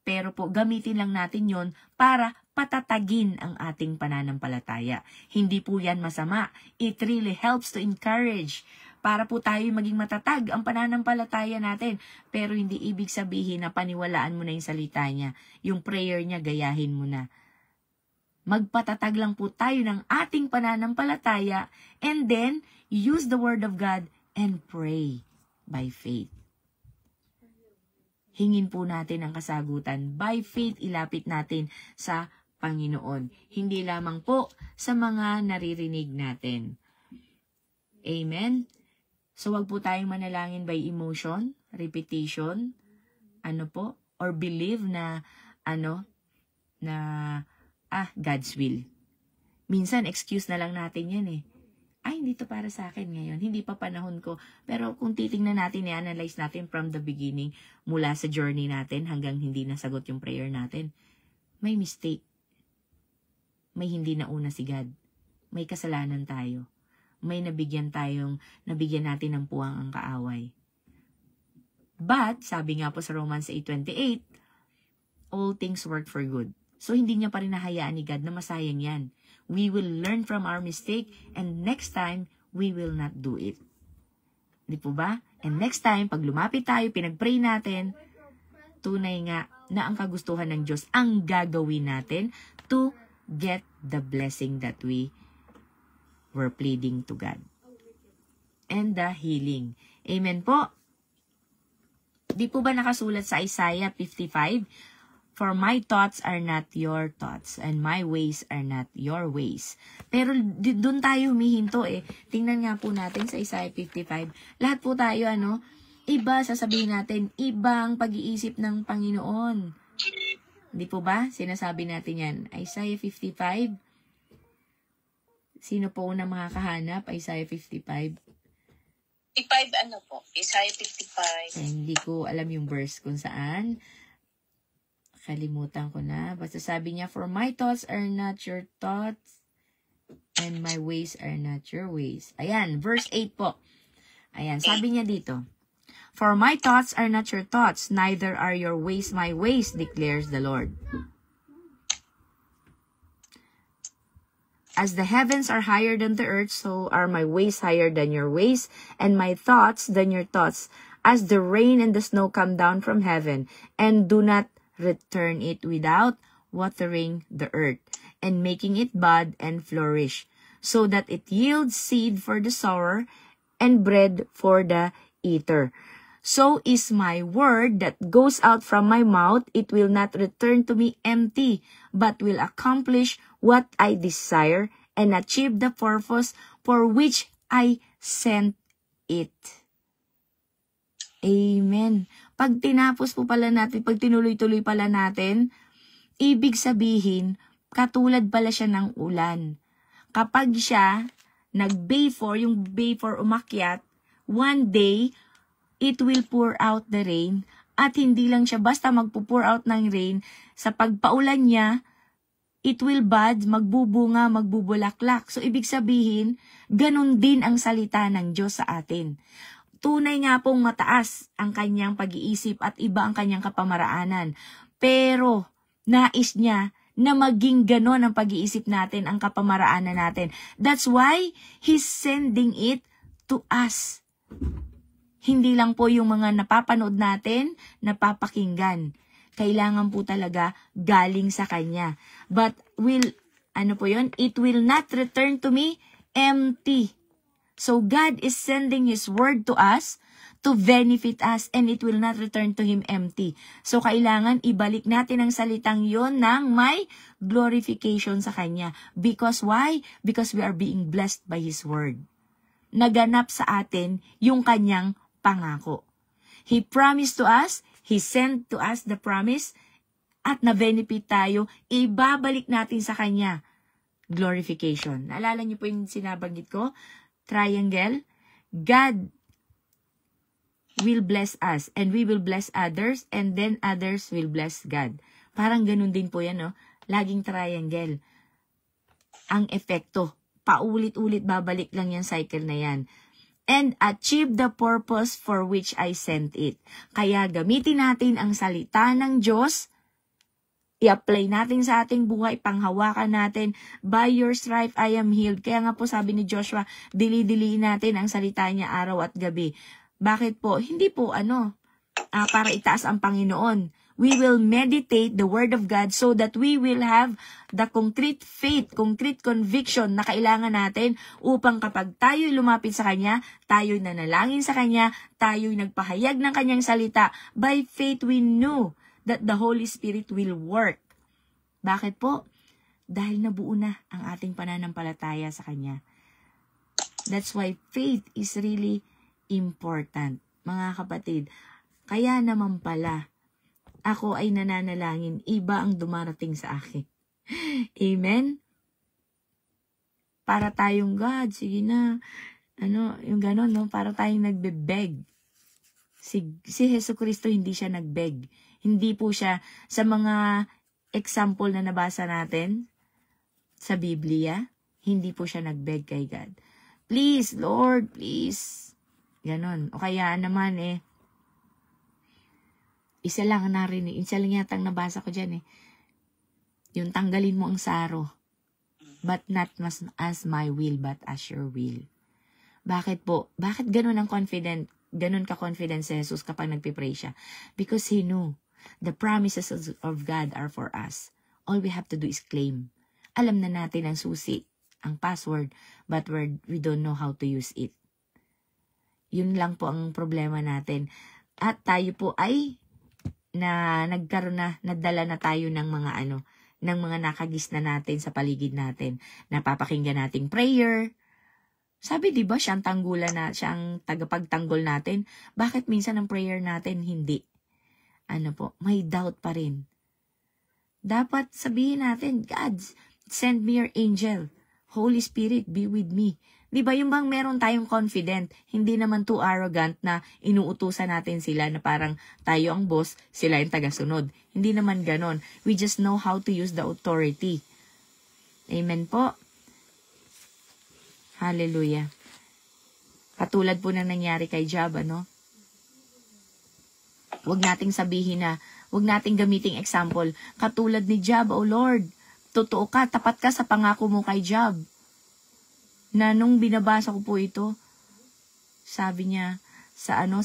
S1: pero po gamitin lang natin yon para patatagin ang ating pananampalataya. Hindi po yan masama. It really helps to encourage para po tayo maging matatag ang pananampalataya natin. Pero hindi ibig sabihin na paniwalaan mo na yung salita niya. Yung prayer niya, gayahin mo na. Magpatatag lang po tayo ng ating pananampalataya and then use the Word of God and pray by faith. Hingin po natin ang kasagutan. By faith, ilapit natin sa Panginoon. Hindi lamang po sa mga naririnig natin. Amen? So, wag po tayong manalangin by emotion, repetition, or believe na, God's will. Minsan, excuse na lang natin yan hindi to para sa akin ngayon. Hindi pa panahon ko. Pero kung titingnan natin, i-analyze natin from the beginning, mula sa journey natin hanggang hindi nasagot yung prayer natin, may mistake. May hindi nauna si God. May kasalanan tayo. May nabigyan natin ng puwang ang kaaway. But, sabi nga po sa Romans 8:28, all things work for good. So, hindi niya pa rin nahayaan ni God na masayang yan. We will learn from our mistake and next time, we will not do it. Di po ba? And next time, pag lumapit tayo, pinag-pray natin, tunay nga na ang kagustuhan ng Diyos ang gagawin natin to get the blessing that we were pleading to God. And the healing. Amen po. Di po ba nakasulat sa Isaiah 55? For my thoughts are not your thoughts, and my ways are not your ways. Pero doon tayo humihinto Tingnan nga po natin sa Isaiah 55. Lahat po tayo, iba, sasabihin natin, ibang pag-iisip ng Panginoon. Hindi po ba? Sinasabi natin yan. Isaiah 55. Sino po unang makakahanap? Isaiah 55.
S2: Isaiah 55.
S1: Hindi ko alam yung verse kung saan. Kalimutan ko na. Basta sabi niya, for my thoughts are not your thoughts, and my ways are not your ways. Ayan, verse 8 po. Ayan, sabi niya dito, for my thoughts are not your thoughts, neither are your ways my ways, declares the Lord. As the heavens are higher than the earth, so are my ways higher than your ways, and my thoughts than your thoughts. As the rain and the snow come down from heaven, and do not return it without watering the earth, and making it bud and flourish, so that it yields seed for the sower, and bread for the eater. So is my word that goes out from my mouth, it will not return to me empty, but will accomplish what I desire and achieve the purpose for which I sent it. Amen. Pag tinapos po pala natin, pag tinuloy-tuloy pala natin, ibig sabihin, katulad pala siya ng ulan. Kapag siya nag-before, yung before umakyat, one day, it will pour out the rain. At hindi lang siya basta magpo-pour out ng rain, sa pagpaulan niya, it will bud, magbubunga, magbubulaklak. So, ibig sabihin, ganun din ang salita ng Diyos sa atin. Tunay nga pong mataas ang kanyang pag-iisip at iba ang kanyang kapamaraanan. Pero, nais niya na maging ganon ang pag-iisip natin, ang kapamaraanan natin. That's why He's sending it to us. Hindi lang po yung mga napapanood natin, napapakinggan. Kailangan po talaga galing sa Kanya. But it will not return to me empty. So God is sending His word to us to benefit us, and it will not return to Him empty. So kailangan ibalik natin ang salitang yon ng may glorification sa Kanya. Because why? Because we are being blessed by His word. Naganap sa atin yung Kanyang pangako. He promised to us, He sent to us the promise, at na-benefit tayo, ibabalik natin sa Kanya. Glorification. Naalala niyo po yung sinabanggit ko? Triangle. God will bless us, and we will bless others, and then others will bless God. Parang ganun din po yan, no? Laging triangle. Ang epekto. Paulit-ulit, babalik lang yung cycle na yan. And achieve the purpose for which I sent it. Kaya gamitin natin ang salita ng Diyos, i-apply natin sa ating buhay, panghawakan natin, by your stripe I am healed. Kaya nga po sabi ni Joshua, dili-diliin natin ang salita niya araw at gabi. Bakit po? Hindi po para itaas ang Panginoon. We will meditate the Word of God so that we will have the concrete faith, concrete conviction na kailangan natin upang kapag tayo'y lumapit sa Kanya, tayo'y nanalangin sa Kanya, tayo'y nagpahayag ng Kanyang salita, by faith we knew that the Holy Spirit will work. Bakit po? Dahil nabuo na ang ating pananampalataya sa Kanya. That's why faith is really important, mga kapatid. Kaya naman pala, ako ay nananalangin, iba ang dumarating sa akin. Amen? Para tayong God, sige na, yung gano'n, no? Para tayong nagbe-beg. Si Jesucristo hindi siya nag-beg. Hindi po siya, sa mga example na nabasa natin sa Biblia, hindi po siya nag-beg kay God. Please, Lord, please. Ganon. O kaya naman isa lang yatang nabasa ko dyan yung tanggalin mo ang saro. But not as my will, but as your will. Bakit po? Bakit ganon ang confident? Ganon ka-confident si Jesus kapag nagpipray siya? Because He knew the promises of God are for us. All we have to do is claim. Alam na natin ang susi, ang password, but we don't know how to use it. Yun lang po ang problema natin. At tayo po ay nadala na tayo ng mga nakagis na natin sa paligid natin. Napapakinggan nating prayer. Sabi, di ba, siya ang tagapagtanggol natin. Bakit minsan ang prayer natin hindi? May doubt pa rin. Dapat sabihin natin, God, send me your angel. Holy Spirit, be with me. Di ba yung bang meron tayong confident, hindi naman too arrogant na inuutusan natin sila na parang tayo ang boss, sila yung tagasunod. Hindi naman ganon. We just know how to use the authority. Amen po. Hallelujah. Katulad po na nangyari kay Job, Huwag nating sabihin huwag nating gamiting example. Katulad ni Job, oh Lord, totoo ka, tapat ka sa pangako mo kay Job. Na nung binabasa ko po ito, sabi niya sa 2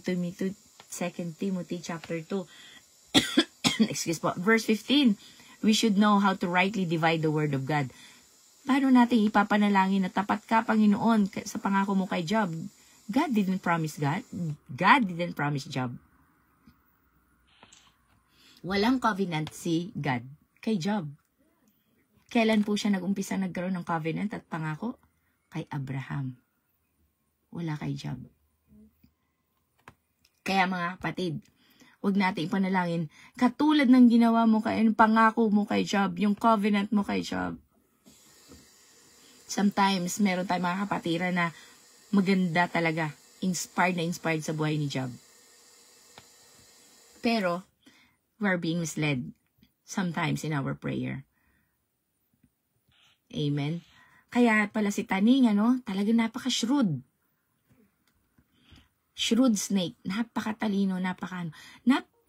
S1: Timothy chapter 2, excuse po, verse 15, we should know how to rightly divide the word of God. Paano natin ipapanalangin na tapat ka, Panginoon, sa pangako mo kay Job? God didn't promise Job. Walang covenant si God kay Job. Kailan po siya nag-umpisa nagkaroon ng covenant at pangako? Kay Abraham. Wala kay Job. Kaya mga kapatid, huwag natin ipanalangin, katulad ng ginawa mo kay, pangako mo kay Job, yung covenant mo kay Job. Sometimes, meron tayong mga kapatiran na maganda talaga, inspired sa buhay ni Job. Pero, we're being misled sometimes in our prayer. Amen? Kaya pala si Taning, talaga napaka-shrewd. Shrewd snake, napakatalino,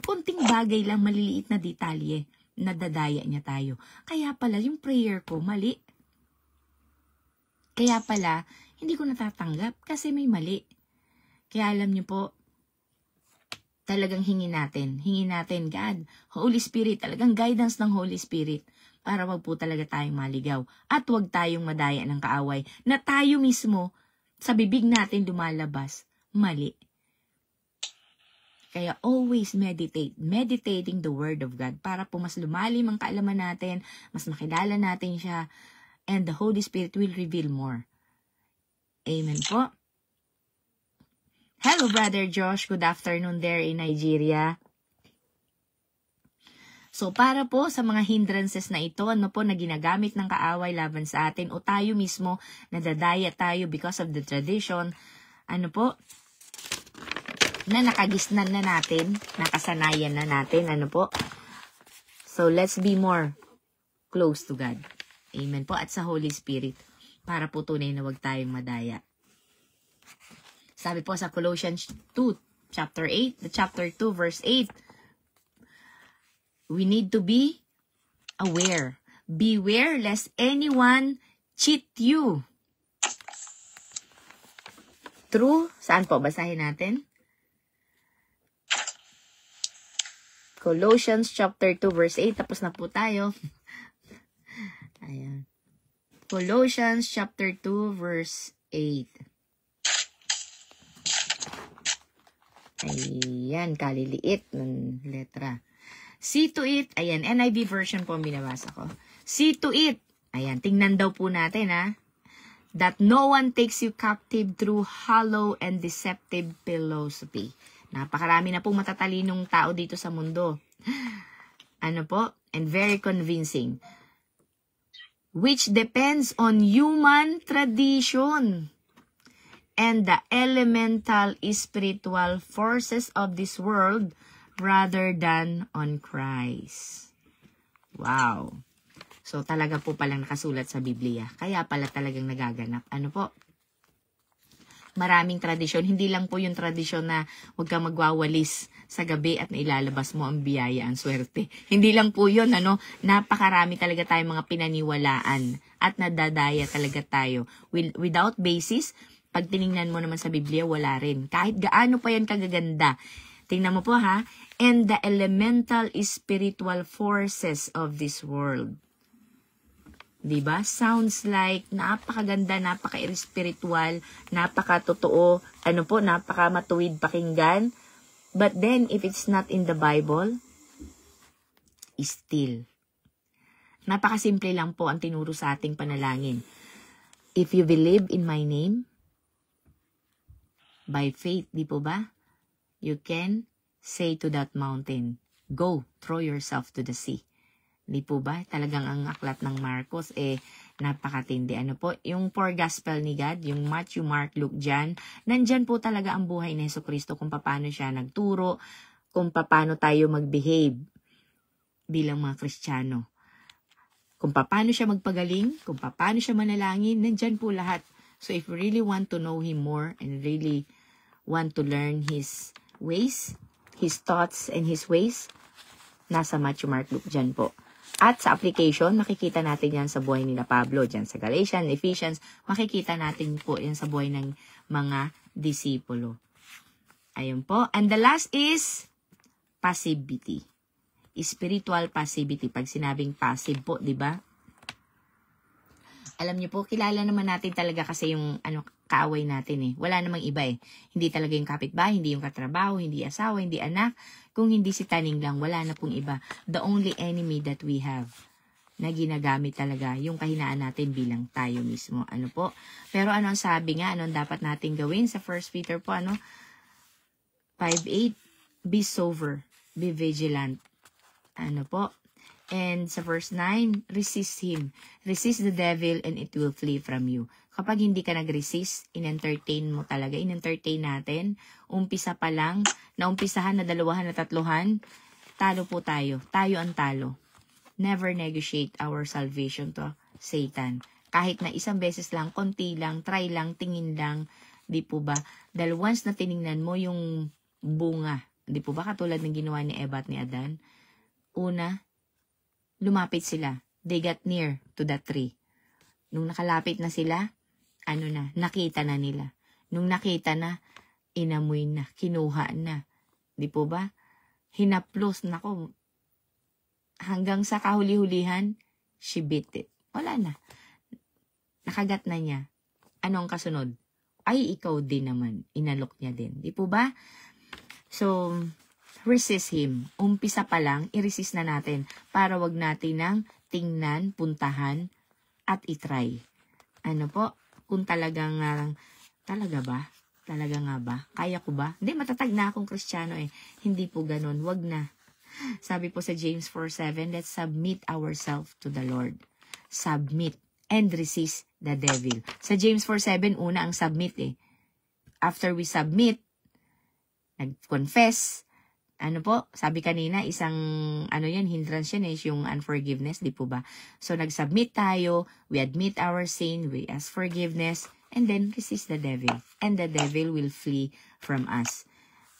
S1: kunting bagay lang, maliliit na detalye, nadadaya niya tayo. Kaya pala, yung prayer ko, mali. Kaya pala, hindi ko natatanggap kasi may mali. Kaya alam niyo po, talagang hingin natin, God, Holy Spirit, talagang guidance ng Holy Spirit, para wag po talaga tayong maligaw at wag tayong madaya ng kaaway na tayo mismo sa bibig natin lumalabas mali. Kaya always meditating the Word of God para po mas lumalim ang kaalaman natin, mas makilala natin siya, and the Holy Spirit will reveal more. Amen po. Hello, Brother Josh. Good afternoon there in Nigeria. So, para po sa mga hindrances na ito, na ginagamit ng kaaway laban sa atin, o tayo mismo, nadadaya tayo because of the tradition, na nakagisnan na natin, nakasanayan na natin, So, let's be more close to God. Amen po. At sa Holy Spirit, para po tunay na wag tayong madaya. Sabi po sa Colossians 2, chapter 2, verse 8, we need to be aware. Beware lest anyone cheat you. True. Saan po? Basahin natin. Colossians chapter 2 verse 8. Tapos na po tayo. Ayan. Colossians chapter 2 verse 8. Ayan. Kaliliit ng letra. See to it, ayan, NIV version po ang binabasa ko. See to it, ayan, tingnan daw po natin that no one takes you captive through hollow and deceptive philosophy. Napakarami na pong matatalinong tao dito sa mundo. And very convincing. Which depends on human tradition and the elemental spiritual forces of this world rather than on Christ. Wow. So, talaga po palang nakasulat sa Biblia. Kaya pala talagang nagaganap. Maraming tradisyon. Hindi lang po yung tradisyon na huwag kang magwawalis sa gabi at nailalabas mo ang biyaya, ang swerte. Hindi lang po yun, Napakarami talaga tayong mga pinaniwalaan at nadadaya talaga tayo. Without basis, pag tiningnan mo naman sa Biblia, wala rin. Kahit gaano pa yan kagaganda. Tingnan mo po and the elemental spiritual forces of this world. Diba? Sounds like napakaganda, napaka-spiritual, napaka-totoo, napaka-matuwid pakinggan. But then, if it's not in the Bible, still. Napakasimple lang po ang tinuro sa ating panalangin. If you believe in my name, by faith, di po ba? You can say to that mountain, go, throw yourself to the sea. Di po ba? Talagang ang aklat ng Marcos, napakatindi. Yung four gospel ni God, yung Matthew, Mark, Luke, John, nandyan po talaga ang buhay ni Jesucristo kung paano siya nagturo, kung paano tayo mag-behave bilang mga Kristiyano. Kung paano siya magpagaling, kung paano siya manalangin, nandyan po lahat. So if we really want to know Him more and really want to learn His ways, His thoughts and His ways, nasa Matthew, Mark, Luke, dyan po. At sa application, makikita natin yan sa buhay nila Pablo, dyan sa Galatians, Ephesians, makikita natin po yan sa buhay ng mga disipulo. Ayun po. And the last is passivity. Spiritual passivity. Pag sinabing passive po, di ba? Alam niyo po, kilala naman natin talaga kasi yung kaaway natin Wala namang iba Hindi talaga yung kapitbahay, hindi yung katrabaho, hindi asawa, hindi anak. Kung hindi si Taning lang, wala na pong iba. The only enemy that we have na ginagamit talaga yung kahinaan natin bilang tayo mismo. Ano po? Pero ano ang sabi nga, ano ang dapat natin gawin sa 1 Peter po, 5:8, be sober, be vigilant. Ano po? And sa verse 9, resist him. Resist the devil and it will flee from you. Kapag hindi ka nag-resist, in-entertain mo talaga, in-entertain natin, umpisa pa lang, naumpisahan na dalawahan na tatluhan, talo po tayo. Tayo ang talo. Never negotiate our salvation to Satan. Kahit na isang beses lang, konti lang, try lang, tingin lang, di po ba? Dahil once na tiningnan mo yung bunga, di po ba katulad ng ginawa ni Eva at ni Adan? Una, lumapit sila. They got near to that tree. Nung nakalapit na sila, nakita na nila. Nung nakita na, inamoy na, kinuha na. Di po ba? Hinaplos, nako, hanggang sa kahuli-hulihan, she bit it. Wala na. Nakagat na niya. Anong kasunod? Ay, ikaw din naman. Inalok niya din. Di po ba? So, resist him. Umpisa pa lang, i-resist na natin para wag natin nang tingnan, puntahan, at itry. Ano po? Kung talagang, talaga ba? Talaga nga ba? Kaya ko ba? Hindi, matatag na akong Kristiyano eh. Hindi po ganun. Wag na. Sabi po sa James 4:7, let's submit ourselves to the Lord. Submit and resist the devil. Sa James 4:7, una ang submit eh. After we submit, nag-confess, sabi kanina, isang, hindrance yan yung unforgiveness, di po ba? So, nag-submit tayo, we admit our sin, we ask forgiveness, and then resist the devil. And the devil will flee from us.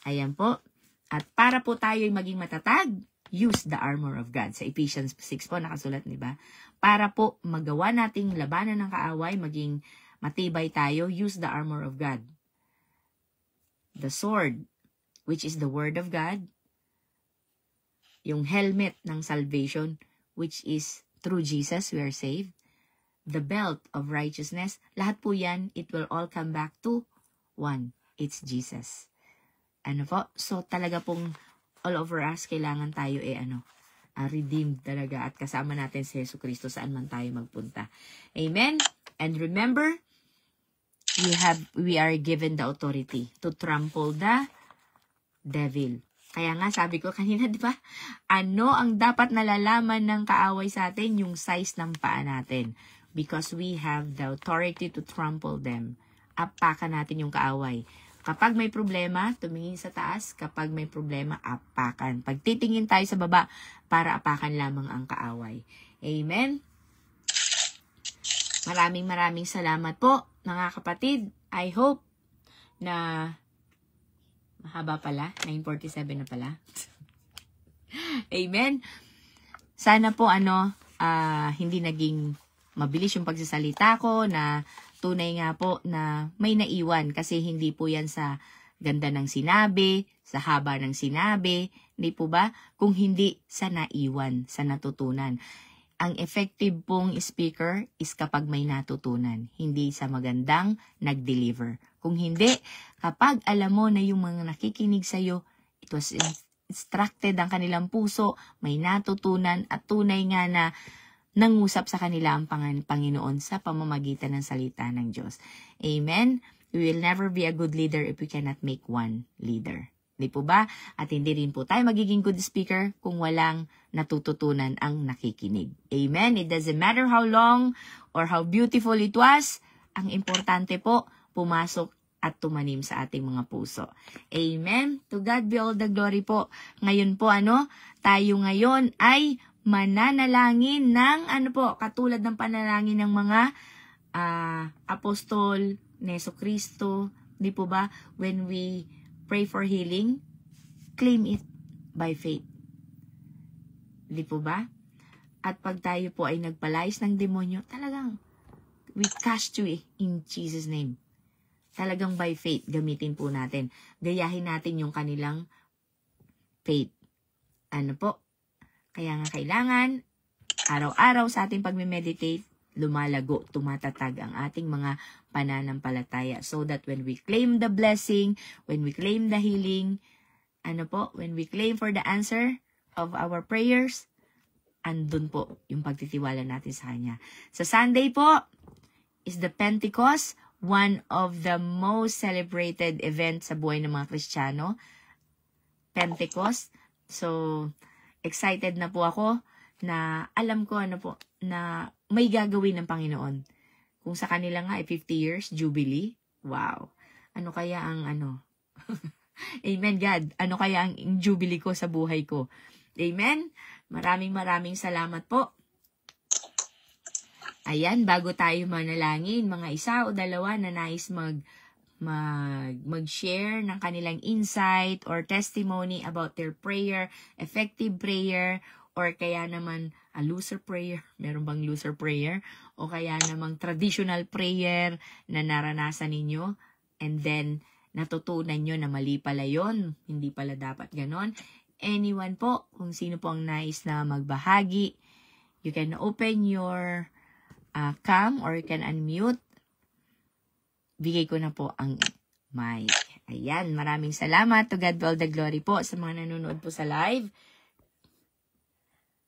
S1: Ayan po. At para po tayo'y maging matatag, use the armor of God. Sa Ephesians 6 po, nakasulat, di ba? Para po magawa nating labanan ng kaaway, maging matibay tayo, use the armor of God. The sword, which is the word of God. Yung helmet ng salvation, which is through Jesus we are saved. The belt of righteousness, lahat po yan, it will all come back to one. It's Jesus. Ano po? So, talaga pong all over us, kailangan tayo redeemed talaga at kasama natin si Jesucristo saan man tayo magpunta. Amen? And remember, we are given the authority to trample the devil. Kaya nga, sabi ko kanina, di ba? Ano ang dapat nalalaman ng kaaway sa atin? Yung size ng paa natin. Because we have the authority to trample them. Apakan natin yung kaaway. Kapag may problema, tumingin sa taas. Kapag may problema, apakan. Pag titingin tayo sa baba, para apakan lamang ang kaaway. Amen? Maraming salamat po, mga kapatid. I hope na mahaba pala. 9:47 na pala. Amen? Sana po hindi naging mabilis yung pagsasalita ko, na tunay nga po na may naiwan kasi hindi po yan sa ganda ng sinabi, sa haba ng sinabi, hindi po ba? Kung hindi sa naiwan, sa natutunan. Ang effective pong speaker is kapag may natutunan, hindi sa magandang nag-deliver. Kung hindi, kapag alam mo na yung mga nakikinig sa'yo, it was instructed ang kanilang puso, may natutunan at tunay nga na nangusap sa kanila ang Panginoon sa pamamagitan ng salita ng Diyos. Amen? We will never be a good leader if we cannot make one leader. Di po ba? At hindi rin po tayo magiging good speaker kung walang natututunan ang nakikinig. Amen? It doesn't matter how long or how beautiful it was. Ang importante po, pumasok at tumanim sa ating mga puso. Amen? To God be all the glory po. Ngayon po, tayo ngayon ay mananalangin ng katulad ng panalangin ng mga apostol ni Jesucristo, di po ba? When we pray for healing, claim it by faith. Di po ba? At pag tayo po ay nagpalayas ng demonyo, talagang we cast you in Jesus' name. Talagang by faith, gamitin po natin. Gayahin natin yung kanilang faith. Kaya nga kailangan, araw-araw sa ating pagme-meditate, lumalago, tumatatag ang ating mga pananampalataya. So that when we claim the blessing, when we claim the healing, when we claim for the answer of our prayers, andun po yung pagtitiwala natin sa Kanya. Sa Sunday po is the Pentecost, one of the most celebrated events sa buhay ng mga Kristiyano. Pentecost. So, excited na po ako na alam ko na may gagawin ng Panginoon. Kung sa kanila nga 50 years, Jubilee. Wow. Ano kaya ang Amen, God. Ano kaya ang Jubilee ko sa buhay ko? Amen. Maraming salamat po. Ayan, bago tayo manalangin, mga isa o dalawa na nais mag-share ng kanilang insight or testimony about their prayer, effective prayer, or kaya naman a loser prayer. Meron bang loser prayer? O kaya namang traditional prayer na naranasan ninyo and then natutunan nyo na mali pala yun. Hindi pala dapat ganon. Anyone po, kung sino po ang nais na magbahagi, you can open your cam or you can unmute. Bigay ko na po ang mic. Ayan, maraming salamat. To God be all the glory po sa mga nanonood po sa live.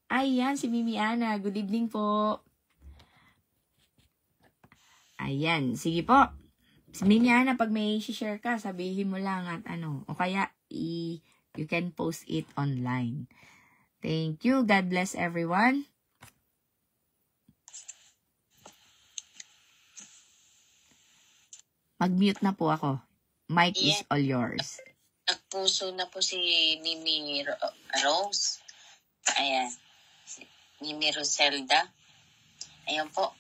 S1: Ayan, si Mimi Ana. Good evening po. Ayan, sige po. Si Mimi Ana, pag may share ka, sabihin mo lang at o kaya you can post it online. Thank you. God bless everyone. Mag-mute na po ako. Mic is all yours.
S2: Nagpuso na po si Mimi Rose. Ayan. Mimi Roselda. Ayan po.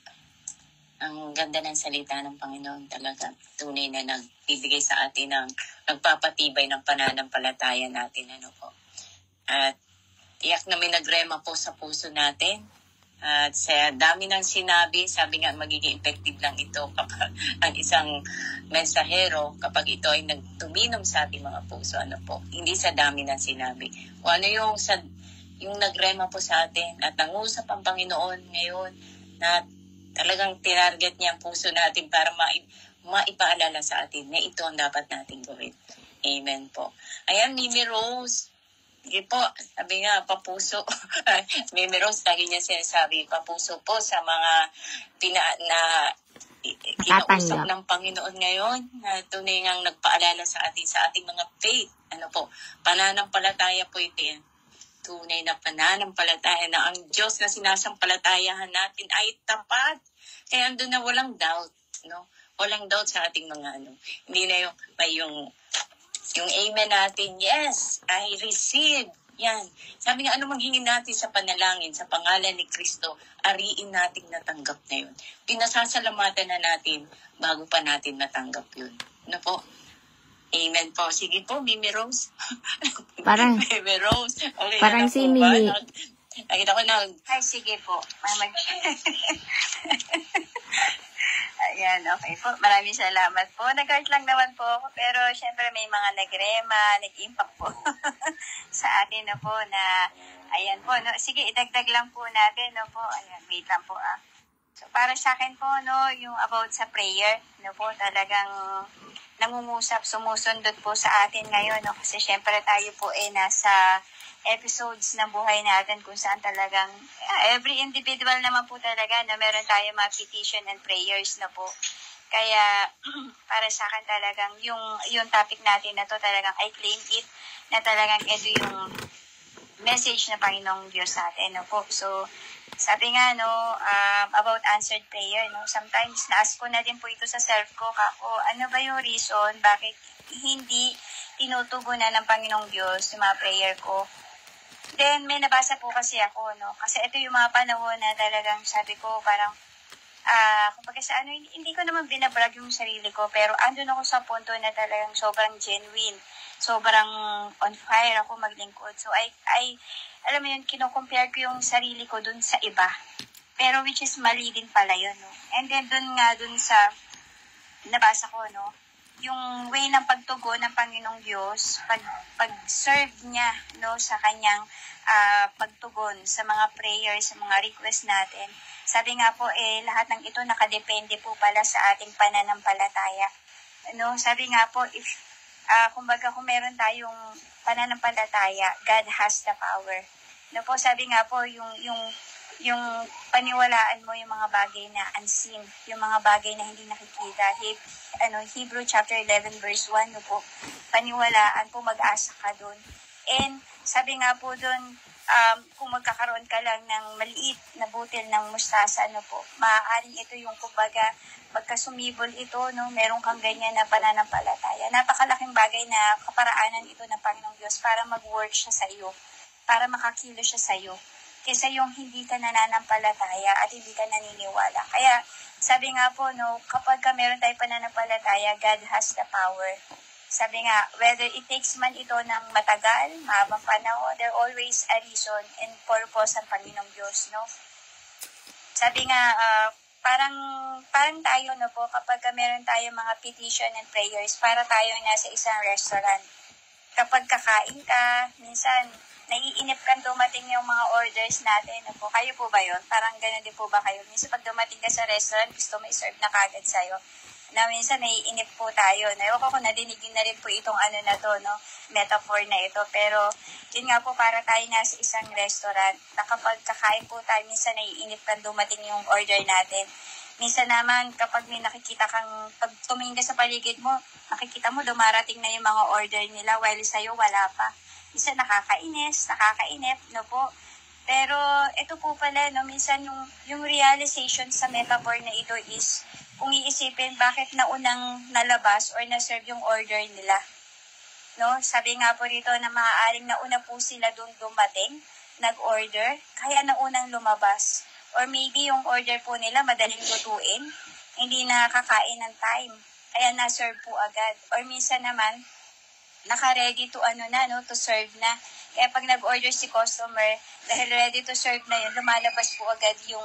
S2: Ang ganda ng salita ng Panginoon talaga. Tunay na nagbibigay sa atin ng nagpapatibay ng pananampalataya natin. At tiyak na may nagrema po sa puso natin. At sa dami ng sinabi, sabi nga magiging effective lang ito kapag ang isang mensahero kapag ito ay nagtuminom sa ating mga puso. Hindi sa dami ng sinabi. O yung nagrema po sa atin at nangusap ang Panginoon ngayon na talagang tinarget niya ang puso natin para maipaalala sa atin na ito ang dapat nating gawin. Amen po. Ayan, Mimi Rose. Sige po, sabi nga, papuso. Mimi Rose, lagi niya sinasabi, papuso po sa mga kinausap ng Panginoon ngayon na tunay ngang nagpaalala sa atin, sa ating mga faith. Pananampalataya po ito yan. Tunay na pananampalataya na ang Diyos na sinasampalatayahan natin ay tapat. Kaya andun na walang doubt, Walang doubt sa ating mga Hindi na yung amen natin, yes, I receive. Yan. Sabi nga, maghingin natin sa panalangin, sa pangalan ni Kristo, ariin nating natanggap na yun. Pinasasalamatan na natin bago pa natin matanggap yun. Po? Amen po. Sige po, Mimi Rose.
S1: Parang,
S2: Mimi Rose. Okay,
S1: parang si Mimi.
S2: Nakita ko Ay, sige po. Ayan, okay po. Maraming salamat po. Nag-heart lang naman po ako. Pero syempre may mga nagrema, nag-impact po sa atin po na, ayan po. Sige, idagdag lang po natin. Po. Ayan, wait lang po. So, para sa akin po, yung about sa prayer, po, talagang nangungusap, sumusundot po sa atin ngayon, kasi syempre tayo po nasa episodes ng buhay natin kung saan talagang, every individual naman po talaga na meron tayo mga petition and prayers po. Kaya, para sa akin talagang, yung topic natin na to talagang I claim it, na talagang ito yung message na Panginoong Diyos sa atin, po. So, sabi nga, about answered prayer, sometimes na-ask ko na din po ito sa self ko, ano ba yung reason, bakit hindi tinutugunan ng Panginoong Diyos yung mga prayer ko? Then, may nabasa po kasi ako, kasi ito yung mga panahon na talagang sabi ko, parang, kumbaga sa hindi ko naman binabrag yung sarili ko, pero andun ako sa punto na talagang sobrang genuine, sobrang on fire ako maglingkod. So, alam mo yun, kino-compare ko yung sarili ko dun sa iba. Pero which is mali din pala yun, And then dun sa nabasa ko, yung way ng pagtugon ng Panginoong Diyos, pag-serve niya, sa kanyang pagtugon sa mga prayers, sa mga request natin. Sabi nga po, lahat ng ito nakadepende po pala sa ating pananampalataya. Sabi nga po, kumbaga kung meron tayong pananampalataya, God has the power.
S3: No po, sabi nga po, yung paniwalaan mo yung mga bagay na unseen, yung mga bagay na hindi nakikita. Hebrew chapter 11 verse 1, no po, paniwalaan po, mag-asa ka doon. And sabi nga po doon, kung magkakaroon ka lang ng maliit na butil ng mustasa, no po, maaaring ito yung kumbaga, pagkasumibol ito, no, meron kang ganyan na pananampalataya. Napakalaking bagay na kaparaanan ito ng Panginoong Diyos para mag-work siya sa iyo, para makakilo siya sa iyo, kaysa yung hindi ka nananampalataya at hindi ka naniniwala. Kaya, sabi nga po, no, kapag meron tayong pananampalataya, God has the power. Sabi nga, whether it takes man ito ng matagal, mahabang panahon, there always a reason and purpose ang Panginoong Diyos, no? Sabi nga, parang tayo, no po, kapag meron tayo mga petition and prayers, para tayo nasa isang restaurant. Kapag kakain ka, minsan, naiinip kang dumating yung mga orders natin, no po. Kayo po ba yun? Parang ganun din po ba kayo? Minsan pag dumating ka sa restaurant, gusto mo i-serve na kagad sa'yo. Na minsan naiinip po tayo. Ewan ko kung naninigin na rin po itong na to, no? Metaphor na ito. Pero, yun nga po, para tayo nasa isang restaurant, na kapag kakain po tayo, minsan naiinip kang dumating yung order natin. Minsan naman, kapag may nakikita kang, pag tumingin ka sa paligid mo, nakikita mo, dumarating na yung mga order nila, while sa'yo, wala pa. Minsan nakakainip, no po? Pero, ito po pala, no, minsan yung realization sa metaphor na ito is, kung iisipin, bakit naunang nalabas or na-serve yung order nila. No? Sabi nga po rito na maaaring nauna po sila doon dumating, nag-order, kaya naunang lumabas. Or maybe yung order po nila madaling lutuin, hindi nakakain ng time, kaya na-serve po agad. Or minsan naman, naka-ready to to serve na. Kaya pag nag-order si customer, dahil ready to serve na yun, lumalabas po agad yung,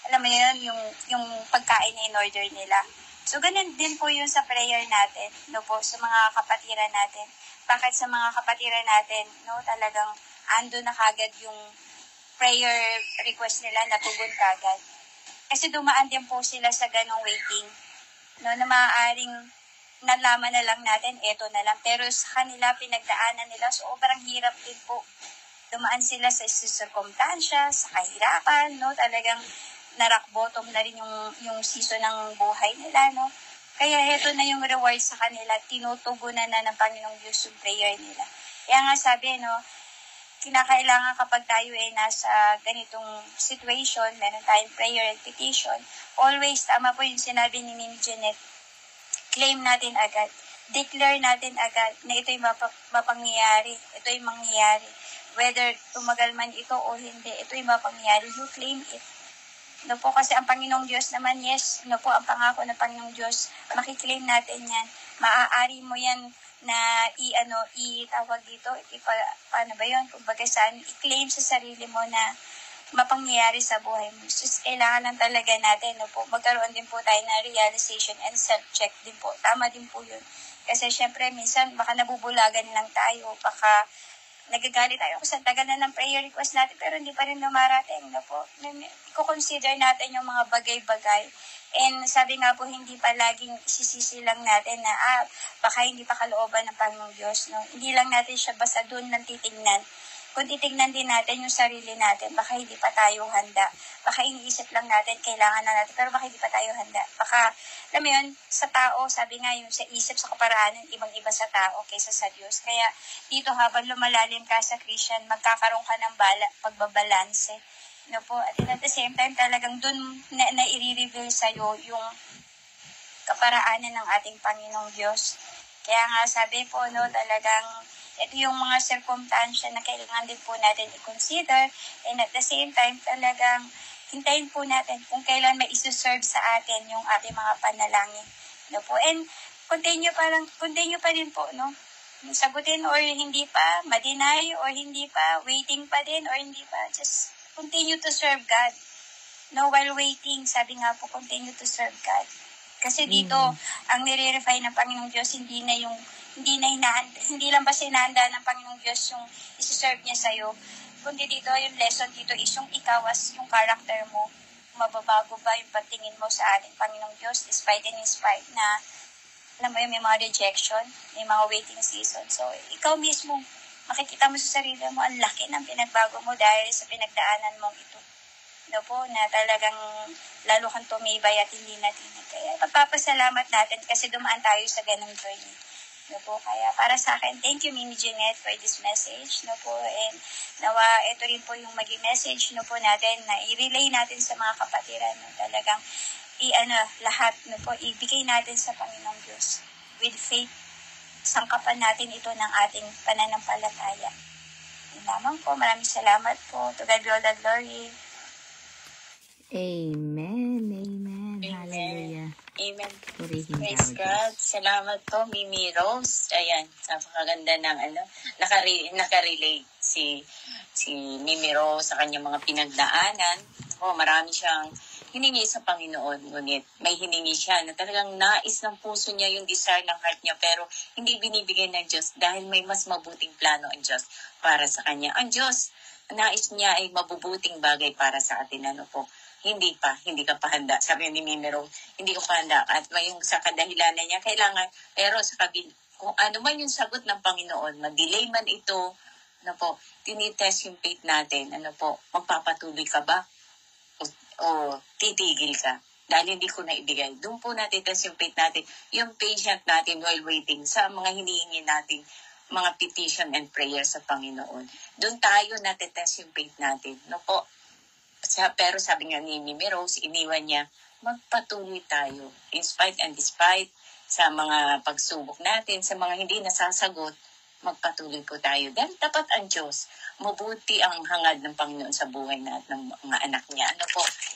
S3: alam mo yun, yung pagkain na in-order nila. So, ganun din po yun sa prayer natin, no po, sa mga kapatiran natin. Bakit sa mga kapatiran natin, no, talagang ando na kagad yung prayer request nila, natugon kagad. Kasi dumaan din po sila sa ganong waiting, no, na maaaring nalaman na lang natin, eto na lang. Pero sa kanila, pinagdaanan nila, sobrang hirap din po. Dumaan sila sa circumstansya, sa kahirapan, no, talagang na-rock bottom na rin yung season ng buhay nila, no. Kaya ito na yung reward sa kanila, tinutugunan na ng Panginoong Diyos yung prayer nila. Kaya nga sabi, no, kinakailangan kapag tayo ay nasa ganitong situation, meron tayong prayer and petition, always, tama po yung sinabi ni Mimi Jeanette, claim natin agad, declare natin agad na ito'y mapangyayari, ito'y mangyayari. Whether tumagal man ito o hindi, ito'y mapangyayari, you claim it. No po, kasi ang Panginoong Diyos naman, yes, no po, ang pangako ng Panginoong Diyos, makiklaim natin yan. Maaari mo yan na itawag dito, paano ba yun? Kumbaga saan, i-claim sa sarili mo na mapangyayari sa buhay mo. So, kailangan lang talaga natin, no po, magkaroon din po tayo ng realization and self-check din po. Tama din po yun. Kasi syempre, minsan, baka nabubulagan lang tayo, baka nagagalit tayo kasi tagal na ng prayer request natin pero hindi pa rin lumarating, no po. I-consider natin yung mga bagay-bagay. And sabi nga po, hindi pa laging sisisi lang natin na baka hindi pa kalooban ng Panginoong Diyos, no. Hindi lang natin siya basta doon lang titingnan. Kung titignan din natin yung sarili natin, baka hindi pa tayo handa. Baka iniisip lang natin, kailangan na natin, pero baka hindi pa tayo handa. Baka, alam mo yun, sa tao, sabi nga yung sa isip, sa kaparaanan, ibang-iba sa tao kaysa sa Diyos. Kaya dito habang lumalalim ka sa Christian, magkakaroon ka ng pagbabalanse. No po? At at the same time, talagang dun na i-reveal sa'yo yung kaparaanan ng ating Panginoong Diyos. Kaya nga sabi po, no, talagang ito yung mga circumstansya na kailangan din po natin i-consider, and at the same time talagang hintayin po natin kung kailan may isuserve sa atin yung ating mga panalangin. No po? And continue pa rin po, no? Sagutin or hindi pa, ma-deny or hindi pa, waiting pa din or hindi pa, just continue to serve God. No, while waiting, sabi nga po, continue to serve God. Kasi dito, ang nire-refine ng Panginoong Diyos, hindi lang ba sinahanda ng Panginoong Diyos yung isi-serve niya sa'yo, kundi dito, yung lesson dito is yung ikaw as yung character mo, mababago ba yung pagtingin mo sa ating Panginoong Diyos, despite and in spite na, alam mo yun, may mga rejection, may mga waiting season. So, ikaw mismo, makikita mo sa sarili mo, ang laki ng pinagbago mo dahil sa pinagdaanan mong ito. No po, na talagang lalo kang tumibay at hindi natinag. Kaya pagpapasalamat natin kasi dumaan tayo sa ganung journey. No po, kaya para sa akin, thank you Mimi Jeanette for this message. No po, and nawa ito rin po yung maging message no po natin na i-relay natin sa mga kapatiran. No, talagang lahat no po, ibigay natin sa Panginoong Diyos with faith. Sangkapan natin ito ng ating pananampalataya. Yun lamang po, maraming salamat po. To God be all the glory.
S1: Amen. Amen. Hallelujah.
S2: Amen.
S1: Purihin
S2: Praise
S1: daw,
S2: God.
S1: Diyos.
S2: Salamat po, Mimi Rose. Ayan, napakaganda ng nakarelate si Mimi Rose sa kanyang mga pinagdaanan. Marami siyang hiningi sa Panginoon, ngunit may hiningi siya na talagang nais ng puso niya yung desire ng heart niya, pero hindi binibigay ng Diyos dahil may mas mabuting plano ang Diyos para sa kanya. Ang Diyos, nais niya ay mabubuting bagay para sa atin. Hindi ka pa handa. Sabi ni Mimi Rose, hindi ko pa handa. At may yung sa kadahilanan niya, kailangan, pero kung ano man yung sagot ng Panginoon, mag-delay man ito, tinitest yung faith natin, magpapatuloy ka ba? O titigil ka? Dahil hindi ko naibigay. Doon po natin test yung faith natin, yung patient natin while waiting sa mga hinihingi natin, mga petition and prayer sa Panginoon. Doon tayo natetest yung faith natin. Pero sabi nga ni Mimi Rose, iniwan niya, magpatuloy tayo. In spite and despite sa mga pagsubok natin, sa mga hindi nasasagot, magpatuloy po tayo. Dahil tapat ang Diyos. Mabuti ang hangad ng Panginoon sa buhay natin ng mga anak niya.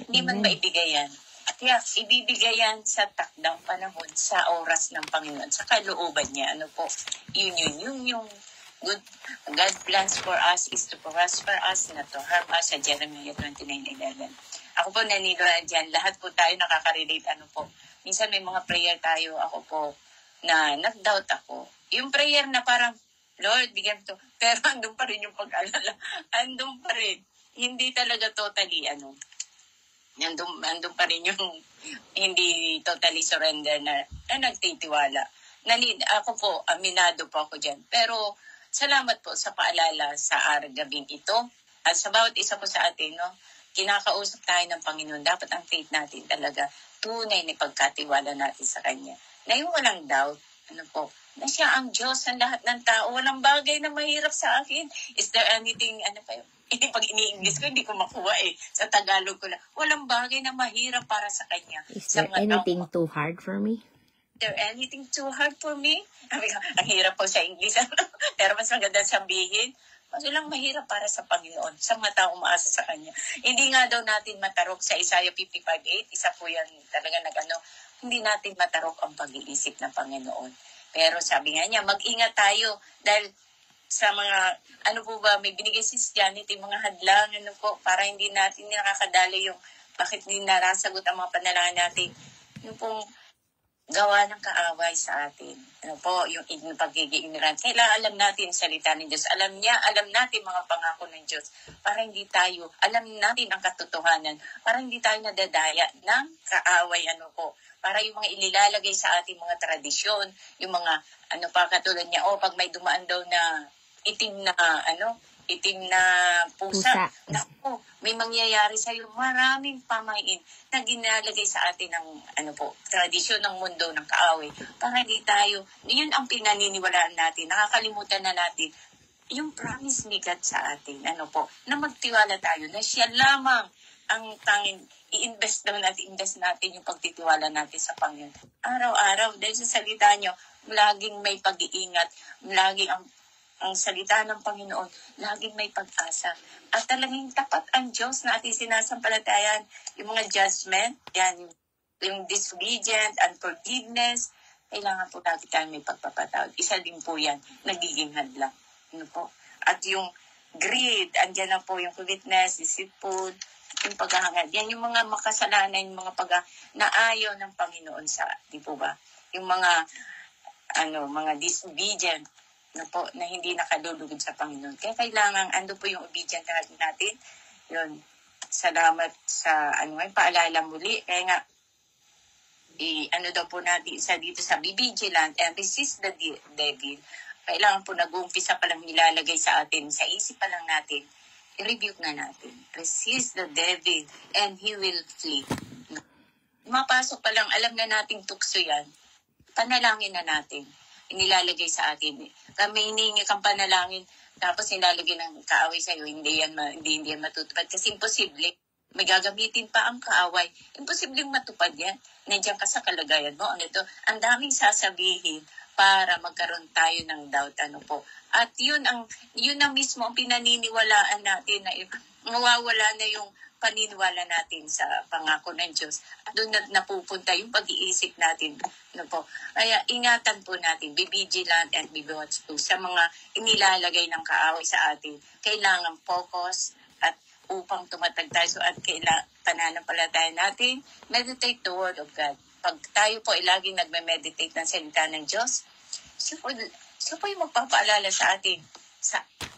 S2: Hindi man maibigay yan. Kaya ibibigay yan sa takdang panahon, sa oras ng Panginoon, sa kalooban niya. Yun yung good. God plans for us is to prosper us, not to harm us, sa Jeremiah 29:11. Ako po naniniwala dyan, lahat po tayo nakaka-relate. Minsan may mga prayer tayo, ako po, na nag-doubt ako. Yung prayer na parang, Lord, bigyan to. Pero andun pa rin yung pag-alala. Andun pa rin. Hindi talaga totally, andun pa rin yung hindi totally surrender na nagtitiwala. Ako po, aminado po ako dyan. Pero, salamat po sa paalala sa gabing ito. At sa bawat isa po sa atin, kinakausap tayo ng Panginoon. Dapat ang faith natin talaga tunay na pagkatiwala natin sa Kanya. Na yung walang doubt, na siya ang Diyos ng lahat ng tao. Walang bagay na mahirap sa akin. Is there anything, pag ini-English ko, hindi ko makuha Sa Tagalog ko lang. Walang bagay na mahirap para sa Kanya.
S1: Is there anything too hard for me?
S2: There anything too hard for me? Ang hirap po sa English. Pero mas maganda sabihin, mas walang mahirap para sa Panginoon, sa mga tao umaasa sa Kanya. Hindi nga daw natin matarok sa Isaiah 55:8, isa po yan talaga hindi natin matarok ang pag-iisip ng Panginoon. Pero sabi nga niya, mag-ingat tayo dahil sa mga, may binigay si Janet, yung mga hadlang, para hindi natin nakakadalo yung bakit hindi narasagot ang mga panalangin natin. Yung pong gawa ng kaaway sa atin. Yung pagiging ignorant. Kailangan alam natin salita ng Diyos. Alam natin mga pangako ng Diyos. Para hindi tayo, alam natin ang katotohanan. Para hindi tayo nadadaya ng kaaway. Para yung mga ililalagay sa ating mga tradisyon, yung mga, katulad niya, pag may dumaan daw na itim na pusa. Naku, may mangyayari sa iyo. Maraming pamain na ginalagay sa atin ng tradisyon ng mundo ng kaaway. Para hindi tayo, yun ang pinaniniwalaan natin. Nakakalimutan na natin yung promise ni God sa atin. Na magtiwala tayo na siya lamang ang tanging i-invest natin yung pagtitiwala natin sa Panginoon. Araw-araw, dahil sa salita niyo, laging may pag-iingat, laging ang salita ng Panginoon, laging may pag-asa. At talagang tapat ang Diyos na ating sinasampalatayan. Yung mga judgment, yan, yung disobedient, unforgiveness, kailangan po natin tayo may pagpapatawad. Isa din po yan, nagiging hadlang. At yung greed, andyan na po yung witness, deceitful, yung paghahangad. Yan yung mga makasalanan, yung mga na ayaw ng Panginoon sa, di po ba? Yung mga, mga disobedient, na hindi nakalulugod sa Panginoon. Kaya kailangan, ando po yung obedient natin. Yun, salamat sa, paalala muli. Kaya nga, daw po natin, isa dito sa be vigilant and resist the devil Kailangan po nag-uumpisa pa lang nilalagay sa atin, sa isip pa lang natin, i-rebuke na natin. Resist the devil and he will flee. Mapasok pa lang, alam na nating tukso yan. Panalangin na natin. Inilalagay sa atin. Kami hiningi kang panalangin, tapos nilalagay ng kaaway sa'yo, hindi yan matutupad. Kasi imposible. May gagamitin pa ang kaaway. Imposibleng matupad yan. Nandiyan ka sa kalagayan mo. Ang daming sasabihin para magkaroon tayo ng doubt. At yun ang mismo ang pinaniniwalaan natin na mawawala na yung paniniwala natin sa pangako ng Diyos. At doon napupunta yung pag-iisip natin. Kaya ingatan po natin, be vigilant and be watchful sa mga inilalagay ng kaaway sa atin. Kailangan focus at upang tumatag tayo at pananampalataya natin, meditate the Word of God. Pag tayo po ay laging nagme-meditate ng salita ng Diyos, siya po yung magpapaalala sa atin.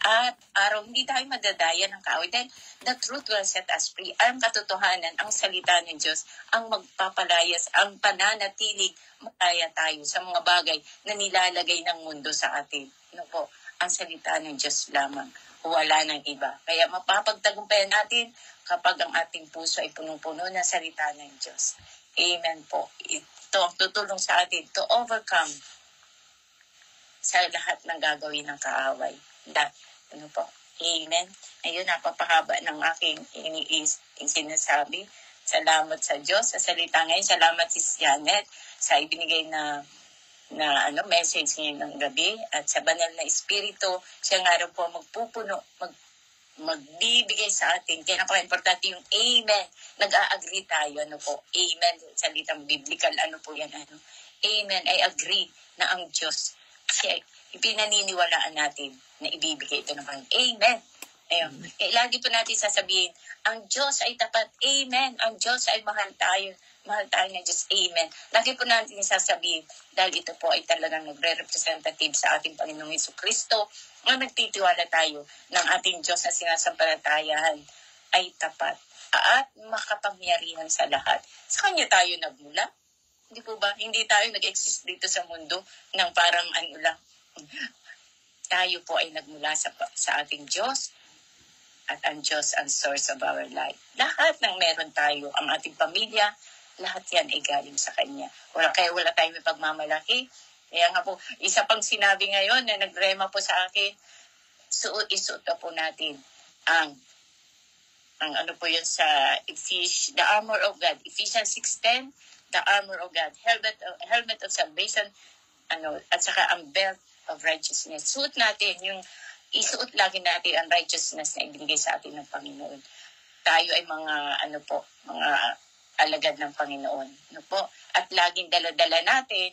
S2: At araw, hindi tayo madadaya ng kaaway. Dahil the truth will set us free. Ang katotohanan, ang salita ng Diyos, ang magpapalayas, ang pananatilig, malaya tayo sa mga bagay na nilalagay ng mundo sa atin. Ang salita ng Diyos lamang. Wala ng iba. Kaya mapapagtagumpayan natin kapag ang ating puso ay punong-puno ng salita ng Diyos. Amen po. Ito ang tutulong sa atin to overcome sa lahat ng gagawin ng kaaway. Amen. Ayun, napapahaba ng aking sinasabi. Salamat sa Diyos sa salita ngayon. Salamat si Janet sa ibinigay na message ngayon ng gabi. At sa banal na espiritu, siya nga rin po magbibigay sa atin. Kaya napaka-importante yung amen. Nag-a-agree tayo. Amen. Salitang biblical. Yan? Amen. I agree na ang Diyos, siya, ipinaniniwalaan natin na ibibigay ito ng Panginoon. Amen. Ayun. Kaya lagi po natin sasabihin, ang Diyos ay tapat. Amen. Ang Diyos ay mahal tayo. Mahal tayo ng Diyos. Amen. Lagi po natin sasabihin, dahil ito po ay talagang nagre-representative sa ating Panginoong Jesucristo, na nagtitiwala tayo ng ating Diyos na sinasampalatayahan ay tapat at makapangyarihan sa lahat. Sa Kanya tayo nagmula. Hindi po ba? Hindi tayo nag-exist dito sa mundo ng parang lang. Tayo po ay nagmula sa ating Diyos at ang Diyos ang source of our life. Lahat ng meron tayo, ang ating pamilya, lahat yan ay galing sa Kanya. Kaya wala tayong may pagmamalaki. Kaya nga po, isa pang sinabi ngayon na nagrema po sa akin, isuot na po natin ang po yun sa the armor of God, Ephesians 6:10, the armor of God, helmet of salvation, at saka ang belt of righteousness. Suot natin isuot lagi natin ang righteousness na ibigay sa atin ng Panginoon. Tayo ay mga mga alagad ng Panginoon. At laging dala-dala natin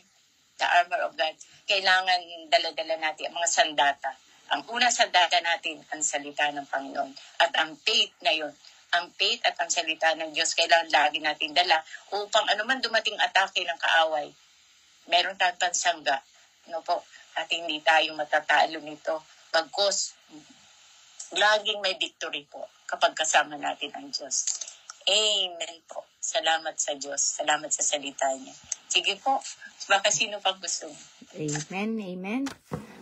S2: the armor of God. Kailangan dala-dala natin ang mga sandata. Ang una sandata natin ang salita ng Panginoon. At ang faith na yun, ang faith at ang salita ng Diyos, kailangan lagi natin dala upang anuman dumating atake ng kaaway, meron tayong pansangga. At hindi tayo matatalo nito. Bagkus, laging may victory po kapag kasama natin ang Diyos. Amen po. Salamat sa Diyos. Salamat sa salita niya. Sige po. Baka sino pang gusto mo.
S1: Amen, amen.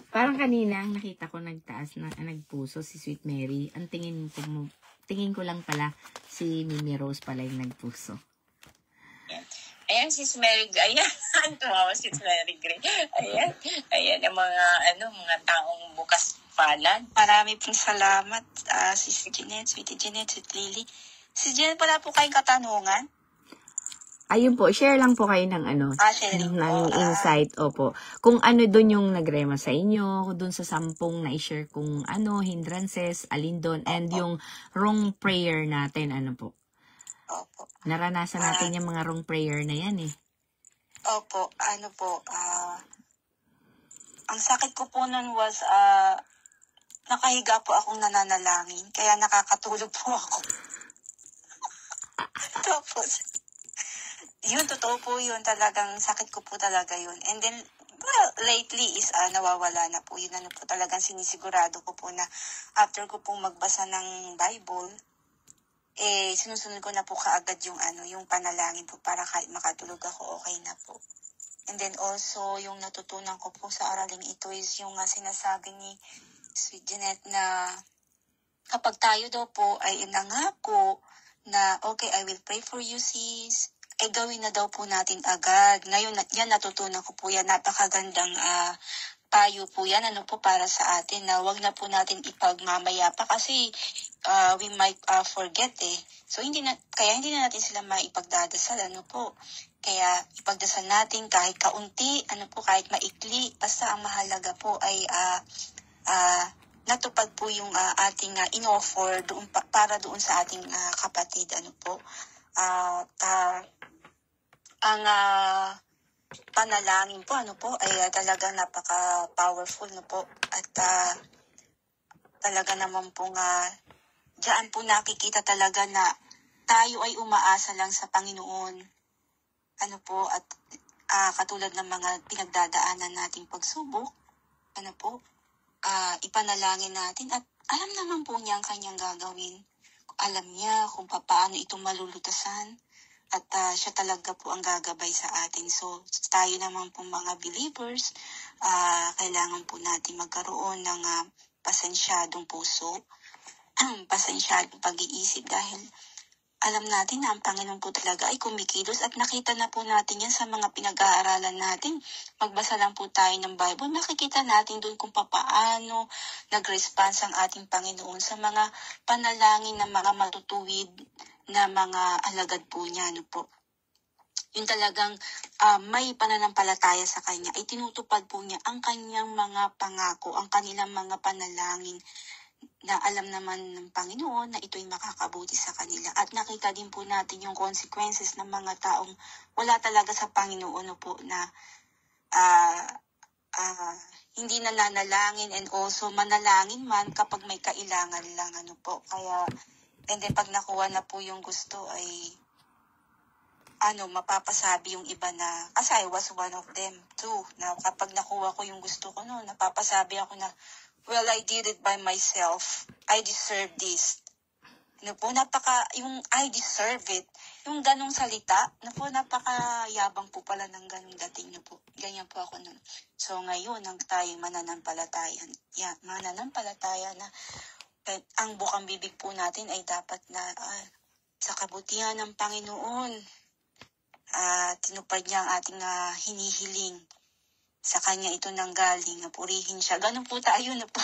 S1: Parang kanina, nakita ko nagtaas na nagpuso si Sweet Mary. Ang tingin ko lang pala si Mimi Rose pala yung nagpuso.
S2: Ayan, si Mary, ayan, tumawa si Mary Gray. Ayan, ang mga taong bukas palad.
S3: Marami pong salamat, Sis Jeanette, Sweetie Jeanette, Sweet Lily. Si Jeanette, wala po kayong katanungan?
S1: Ayun po, share lang po kayo ng ng insight, opo. Kung doon yung nagrema sa inyo, doon sa 10 na i-share kung hindrances, alin doon, and yung wrong prayer natin, po.
S3: Opo.
S1: Naranasan natin yung mga wrong prayer na yan eh.
S3: Opo, ang sakit ko po nun was, nakahiga po akong nananalangin, kaya nakakatulog po ako. Tapos, yun, totoo po yun. Talagang sakit ko po talaga yun. And then, lately is nawawala na po. Yun po talagang sinisigurado ko po na after ko pong magbasa ng Bible, sinusunod ko na po kaagad yung panalangin po para kahit makatulog ako, okay na po. And then also, yung natutunan ko po sa araling ito is yung sinasabi ni Sweet Jeanette na kapag tayo daw po ay nangako na, okay, I will pray for you, sis, ay gawin na daw po natin agad. Ngayon, yan natutunan ko po yan. Napakagandang payo po yan, po para sa atin na wag na po natin ipagmamaya pa kasi we might forget eh. So kaya hindi na natin sila maipagdadasal, po. Kaya ipagdasal natin kahit kaunti, kahit maikli, basta ang mahalaga po ay natupad po yung ating in-offer doon para doon sa ating kapatid, po. Ang panalangin po, ay talagang napaka-powerful, po. At talaga naman po diyan po nakikita talaga na tayo ay umaasa lang sa Panginoon. Po, at katulad ng mga pinagdadaanan nating pagsubok, ipanalangin natin at alam naman po niya ang kanyang gagawin. Alam niya kung paano ito malulutasan at siya talaga po ang gagabay sa atin. So, tayo naman po mga believers, kailangan po natin magkaroon ng pasensyadong puso, pasensyadong pag-iisip dahil alam natin na ang Panginoon po talaga ay kumikilos at nakita na po natin yan sa mga pinag-aaralan natin. Magbasa lang po tayo ng Bible, makikita natin doon kung paano nag-response ang ating Panginoon sa mga panalangin ng mga matutuwid na mga alagad po niya, po. Yung talagang may pananampalataya sa Kanya, ay tinutupad po niya ang Kanyang mga pangako, ang kanilang mga panalangin na alam naman ng Panginoon na ito'y makakabuti sa kanila. At nakita din po natin yung consequences ng mga taong wala talaga sa Panginoon, po, na hindi nananalangin and also manalangin man kapag may kailangan lang, po. Kaya, and then pag nakuha na po yung gusto ay mapapasabi yung iba na, as I was one of them too, na kapag nakuha ko yung gusto ko noon, napapasabi ako na, well, I did it by myself. I deserve this. Po, yung I deserve it. Yung ganong salita, po, napakayabang po pala ng ganong dating, po. Ganyan po ako nun. So, ngayon, ang tayo mananampalataya na ang bukang bibig po natin ay dapat na sa kabutihan ng Panginoon, tinupad niya ang ating hinihiling. Sa Kanya ito nanggaling, na purihin siya. Ganun po tayo, po.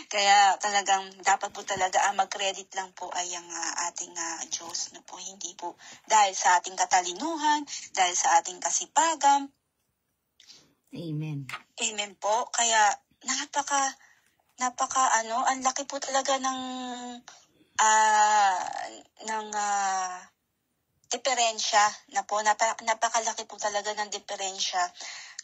S3: Kaya talagang dapat po talaga mag-credit lang po ay ang ating Diyos, po. Hindi po dahil sa ating katalinuhan, dahil sa ating kasipagan.
S1: Amen.
S3: Amen po. Kaya ang laki po talaga ng diferensya, po. Napakalaki po talaga ng diferensya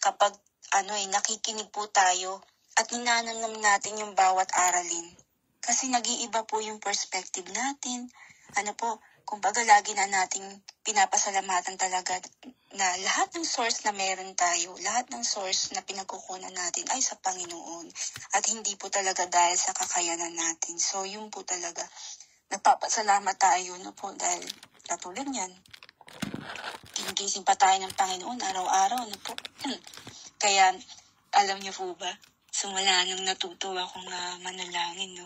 S3: kapag nakikinig po tayo at ninanamnam natin yung bawat aralin. Kasi nag-iiba po yung perspective natin. Po, kumbaga lagi na nating pinapasalamatan talaga na lahat ng source na meron tayo, lahat ng source na pinagkukunan natin ay sa Panginoon. At hindi po talaga dahil sa kakayanan natin. So, yun po talaga. Nagpapasalamat tayo, po, dahil katulad yan. Ginising pa tayo ng Panginoon araw-araw, po. Kaya, alam niyo po ba, simula nung natuto akong manalangin,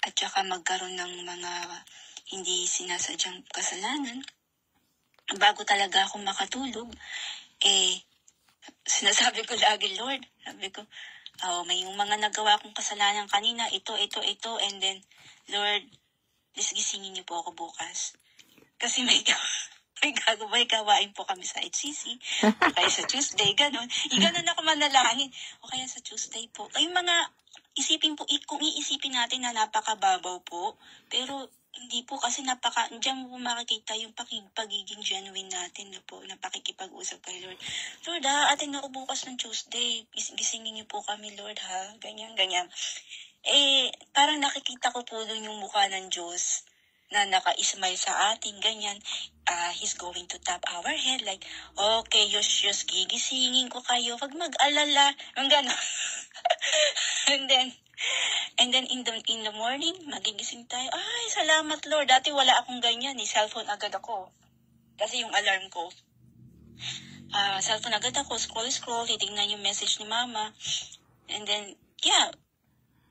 S3: at saka magkaroon ng mga hindi sinasadyang kasalanan, bago talaga ako makatulog, sinasabi ko lagi, Lord, sabi ko, may yung mga nagawa kong kasalanan kanina, ito, and then, Lord, please gisingin niyo po ako bukas. Kasi may gawain po kami sa HCC, o kaya sa Tuesday, ganun. Ganun ako manalangin. O kaya sa Tuesday po. Ay mga, isipin po, kung iisipin natin na napakababaw po, pero hindi po kasi diyan mo makikita yung pagiging genuine natin, po, na pakikipag-usap kay Lord. Lord, atin ako bukas ng Tuesday. Gisingin niyo po kami, Lord, ganyan. Parang nakikita ko po doon yung mukha ng Diyos na naka-smile sa atin, ganyan. He's going to tap our head like, okay, yus, gigisingin ko kayo, wag mag-alala, ang gano'n. and then in the morning, magigising tayo, ay, salamat Lord, dati wala akong ganyan, cellphone agad ako. Kasi yung alarm ko, cellphone agad ako, scroll, titignan yung message ni mama. And then, yeah,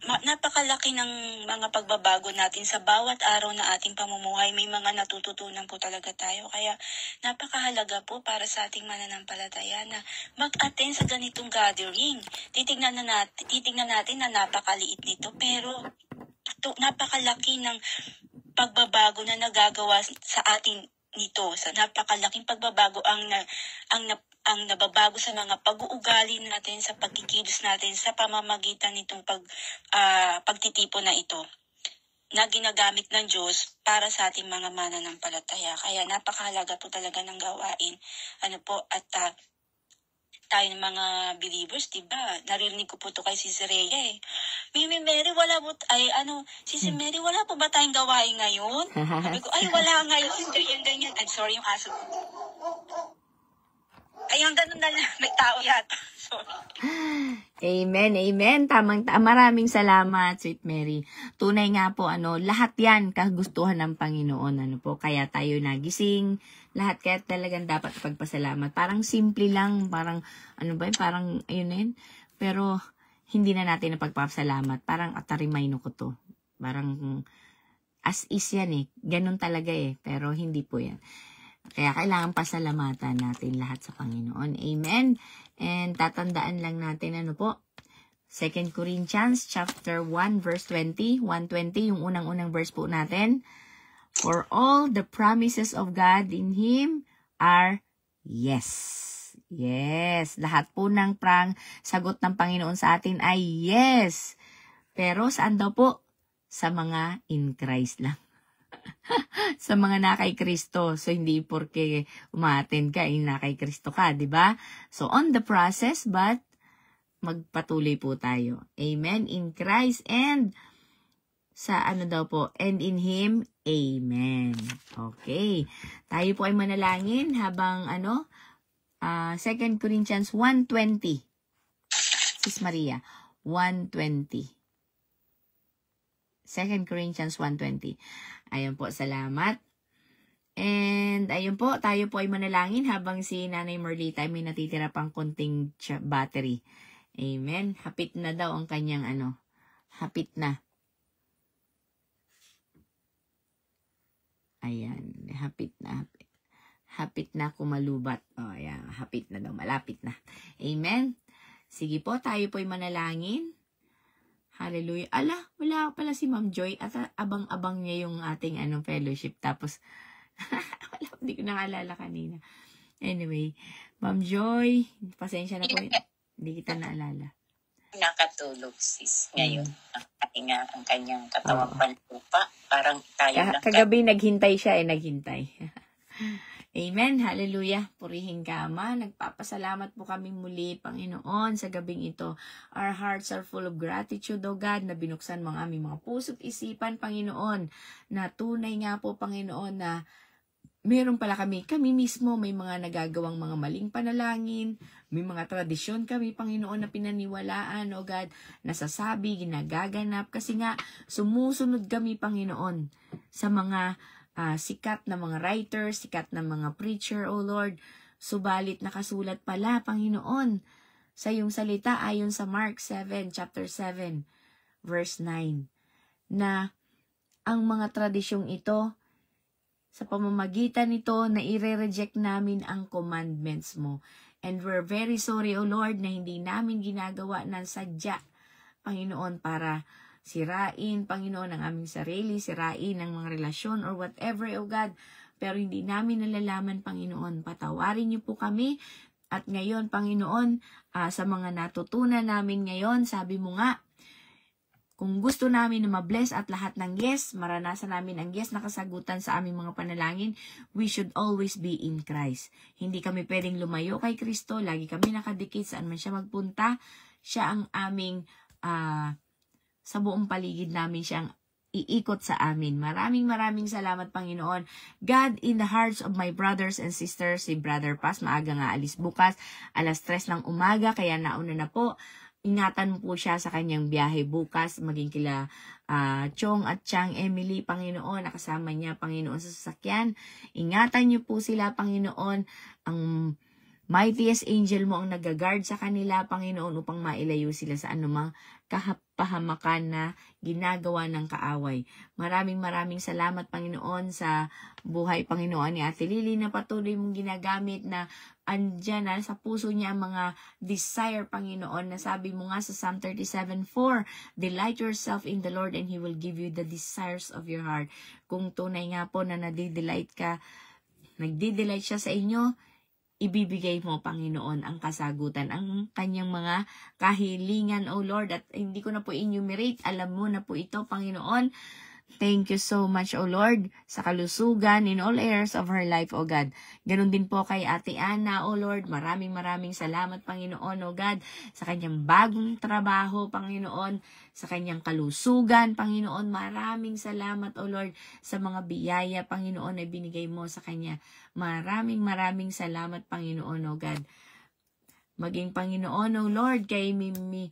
S3: napakalaki ng mga pagbabago natin sa bawat araw na ating pamumuhay. May mga natututunan po talaga tayo. Kaya napakahalaga po para sa ating mananampalataya na mag-attend sa ganitong gathering. Titignan natin na napakaliit nito, pero napakalaki ng pagbabago na nagagawa sa atin nito. Sa napakalaking pagbabago ang nababago sa mga pag-uugali natin, sa pagkikilos natin sa pamamagitan nitong pagtitipon na ito na ginagamit ng Diyos para sa ating mga mananampalataya. Kaya napakahalaga po talaga ng gawain. At tayo ng mga believers, diba? Narinig ko po to kay Sis Rhea Mimi Mary, Sis Mary, wala po ba tayong gawain ngayon? Sabi ko, wala ngayon. Ganyan. I'm sorry, yung aso ko. Ayun, ganun na lang. May tao yata. Sorry.
S1: Amen. Maraming salamat, Sweet Mary. Tunay nga po, lahat yan kagustuhan ng Panginoon. Kaya tayo nagising. Lahat kaya talagang dapat pagpasalamat. Parang simple lang. Parang, ayun. Pero, hindi na natin napagpapasalamat. Parang atarimay ko to. Parang, as is yan Ganun talaga Pero, hindi po yan. Kaya kailangan pasalamatan natin lahat sa Panginoon. Amen. And tatandaan lang natin 2 Corinthians chapter 1 verse 20, 120 yung unang-unang verse po natin. For all the promises of God in Him are yes. Yes. Lahat po ng sagot ng Panginoon sa atin ay yes. Pero saan daw po? Sa mga in Christ lang. Sa mga na kay Kristo. So, hindi porke umaten ka, na kay Kristo ka, di ba? So, on the process, but magpatuloy po tayo. Amen? In Christ and sa daw po? And in Him, Amen. Okay. Tayo po ay manalangin habang 2 Corinthians 1:20. Sis Maria, 1:20. 2 Corinthians 1:20. Ayun po, salamat. And ayun po, tayo po ay manalangin habang si Nanay Merlita may natitira pang konting battery. Amen. Hapit na daw ang kanyang hapit na. Ayan, hapit na kumalubat. Ayan, hapit na daw, malapit na. Amen. Sige po, tayo po ay manalangin. Hallelujah. Wala pala si Ma'am Joy at abang-abang niya yung ating fellowship. Tapos, hindi ko naalala kanina. Anyway, Ma'am Joy, pasensya na po. Hindi kita naalala.
S2: Nakatulog, sis. Ngayon, ang kanyang katawang panlupa. Parang tayo lang.
S1: Kagabi naghintay siya naghintay. Amen. Hallelujah. Purihin ka, Ama. Nagpapasalamat po kami muli, Panginoon, sa gabing ito. Our hearts are full of gratitude, O God, na binuksan mo ang aming mga puso't isipan, Panginoon, na tunay nga po, Panginoon, na meron pala kami mismo, may mga nagagawang mga maling panalangin, may mga tradisyon kami, Panginoon, na pinaniwalaan, O God, nasasabi, ginagaganap, kasi nga, sumusunod kami, Panginoon, sa mga sikat na mga writers, sikat na mga preacher, O Lord. Subalit nakasulat pala, Panginoon, sa iyong salita ayon sa Mark 7, chapter 7, verse 9, na ang mga tradisyong ito, sa pamamagitan nito, na ire-reject namin ang commandments mo. And we're very sorry, O Lord, na hindi namin ginagawa ng sadya, Panginoon, para sirain, Panginoon, ang aming sarili, sirain ang mga relasyon or whatever, O God. Pero hindi namin nalalaman, Panginoon. Patawarin niyo po kami. At ngayon, Panginoon, sa mga natutunan namin ngayon, sabi mo nga, kung gusto namin na mabless at lahat ng yes, maranasan namin ang yes na kasagutan sa aming mga panalangin, we should always be in Christ. Hindi kami pwedeng lumayo kay Kristo. Lagi kami nakadikit saan man siya magpunta. Siya ang aming sa buong paligid namin siyang iikot sa amin. Maraming salamat, Panginoon. God, in the hearts of my brothers and sisters, si Brother Paz, maaga nga alis bukas, 3:00 ng umaga, kaya nauna na po. Ingatan mo po siya sa kanyang biyahe bukas, maging kila Chong at Chang Emily, Panginoon, nakasama niya, Panginoon, sa sasakyan. Ingatan niyo po sila, Panginoon, ang mightiest angel mo ang nag-guard sa kanila, Panginoon, upang mailayo sila sa anumang kahapahamakan na ginagawa ng kaaway. Maraming salamat, Panginoon, sa buhay, Panginoon, ni Ate Lily na patuloy mong ginagamit na andyan na sa puso niya ang mga desire, Panginoon, na sabi mo nga sa Psalm 37:4, delight yourself in the Lord and He will give you the desires of your heart. Kung tunay nga po na nagdi-delight siya sa inyo, ibibigay mo, Panginoon, ang kasagutan, ang kanyang mga kahilingan, O Lord, at hindi ko na po enumerate, alam mo na po ito, Panginoon. Thank you so much, O Lord, sa kalusugan in all areas of her life, O God. Ganon din po kay Ate Ana, O Lord. Maraming salamat, Panginoon, O God, sa kanyang bagong trabaho, Panginoon, sa kanyang kalusugan, Panginoon. Maraming salamat, O Lord, sa mga biyaya, Panginoon, na binigay mo sa kanya. Maraming salamat, Panginoon, O God. Maging Panginoon, O Lord, kay Mimi,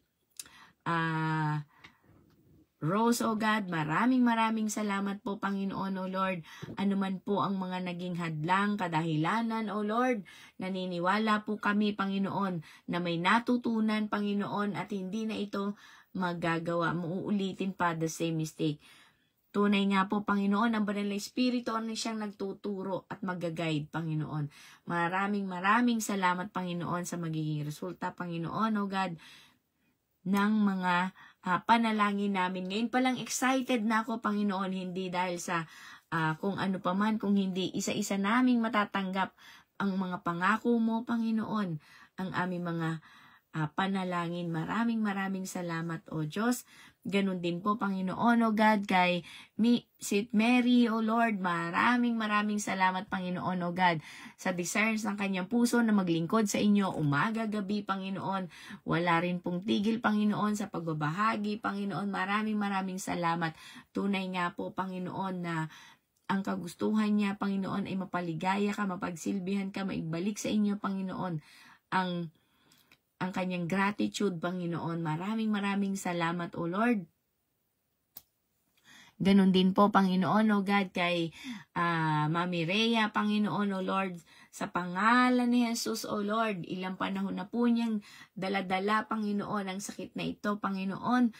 S1: Rose, O God, maraming salamat po, Panginoon, O Lord. Ano man po ang mga naging hadlang, kadahilanan, O Lord, naniniwala po kami, Panginoon, na may natutunan, Panginoon, at hindi na ito magagawa, muuulitin pa the same mistake. Tunay nga po, Panginoon, ang Banal na Espiritu ang siyang nagtuturo at mag-guide, Panginoon. Maraming salamat, Panginoon, sa magiging resulta, Panginoon, O God, ng mga panalangin namin. Ngayon palang excited na ako, Panginoon, hindi dahil sa kung ano pa man, kung hindi isa-isa naming matatanggap ang mga pangako mo, Panginoon, ang aming mga panalangin. Maraming salamat, O Diyos. Ganun din po, Panginoon, O God, kay St. Mary, O Lord. Maraming salamat, Panginoon, O God, sa desires ng kanyang puso na maglingkod sa inyo umaga, gabi, Panginoon. Wala rin pong tigil, Panginoon, sa pagbabahagi, Panginoon. Maraming salamat. Tunay nga po, Panginoon, na ang kagustuhan niya, Panginoon, ay mapaligaya ka, mapagsilbihan ka, maibalik sa inyo, Panginoon, ang kanyang gratitude, Panginoon. Maraming salamat, O Lord. Ganon din po, Panginoon, O God, kay Mami Rhea, Panginoon, O Lord, sa pangalan ni Jesus, O Lord, ilang panahon na po niyang daladala, Panginoon, ang sakit na ito, Panginoon.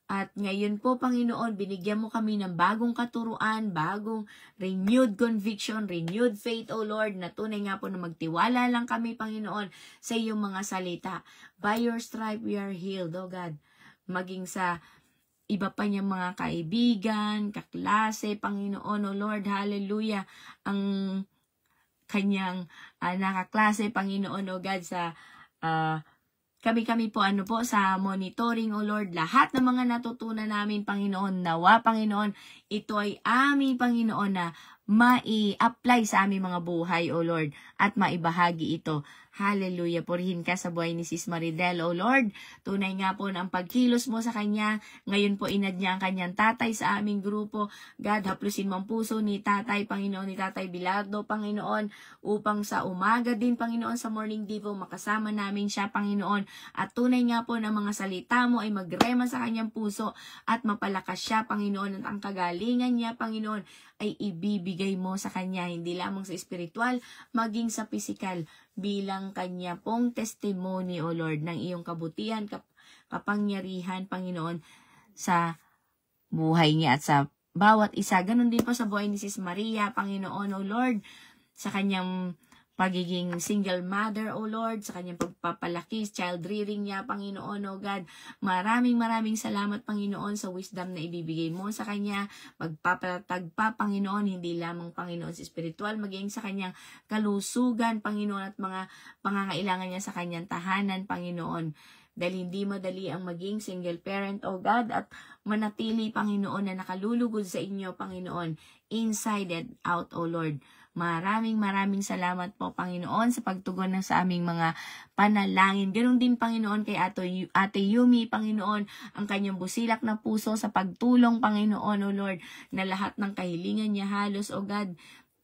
S1: At ngayon po, Panginoon, binigyan mo kami ng bagong katuruan, bagong renewed conviction, renewed faith, O Lord, na tunay nga po na magtiwala lang kami, Panginoon, sa iyong mga salita. By your stripe we are healed, O God. Maging sa iba pa niyang mga kaibigan, kaklase, Panginoon, O Lord, hallelujah, ang kanyang nakaklase, Panginoon, O God, sa kami po sa monitoring, O Lord, lahat ng mga natutunan namin, Panginoon, nawa, Panginoon, ito ay aming, Panginoon, na mai-apply sa aming mga buhay, O Lord, at maibahagi ito. Hallelujah. Purihin ka sa buhay ni Sis Maridel, O Lord. Tunay nga po na ang pagkilos mo sa kanya. Ngayon po inad niya ang kanyang tatay sa aming grupo. God, haplusin mo ang puso ni tatay, Panginoon, ni Tatay Bilardo, Panginoon, upang sa umaga din, Panginoon, sa morning devo, makasama namin siya, Panginoon. At tunay nga po na mga salita mo ay magrema sa kanyang puso at mapalakas siya, Panginoon, at ang kagalingan niya, Panginoon, ay ibibigay mo sa kanya, hindi lamang sa espiritual, maging sa pisikal, bilang kanya pong testimony, O Lord, ng iyong kabutihan, kapangyarihan, Panginoon, sa buhay niya at sa bawat isa. Ganon din po sa buhay ni Sis Maria, Panginoon, O Lord, sa kanyang pagiging single mother, O Lord, sa kanyang pagpapalaki, child rearing niya, Panginoon, O God. Maraming salamat, Panginoon, sa wisdom na ibibigay mo sa kanya, pagpapatag pa, Panginoon, hindi lamang, Panginoon, sa spiritual, maging sa kanyang kalusugan, Panginoon, at mga pangangailangan niya sa kanyang tahanan, Panginoon. Dahil hindi madali ang maging single parent, O God, at manatili, Panginoon, na nakalulugod sa inyo, Panginoon, inside and out, O Lord. Maraming salamat po, Panginoon, sa pagtugon sa aming mga panalangin. Ganun din, Panginoon, kay Ate Yumi, Panginoon, ang kanyang busilak na puso sa pagtulong, Panginoon, O Lord, na lahat ng kahilingan niya halos, O God,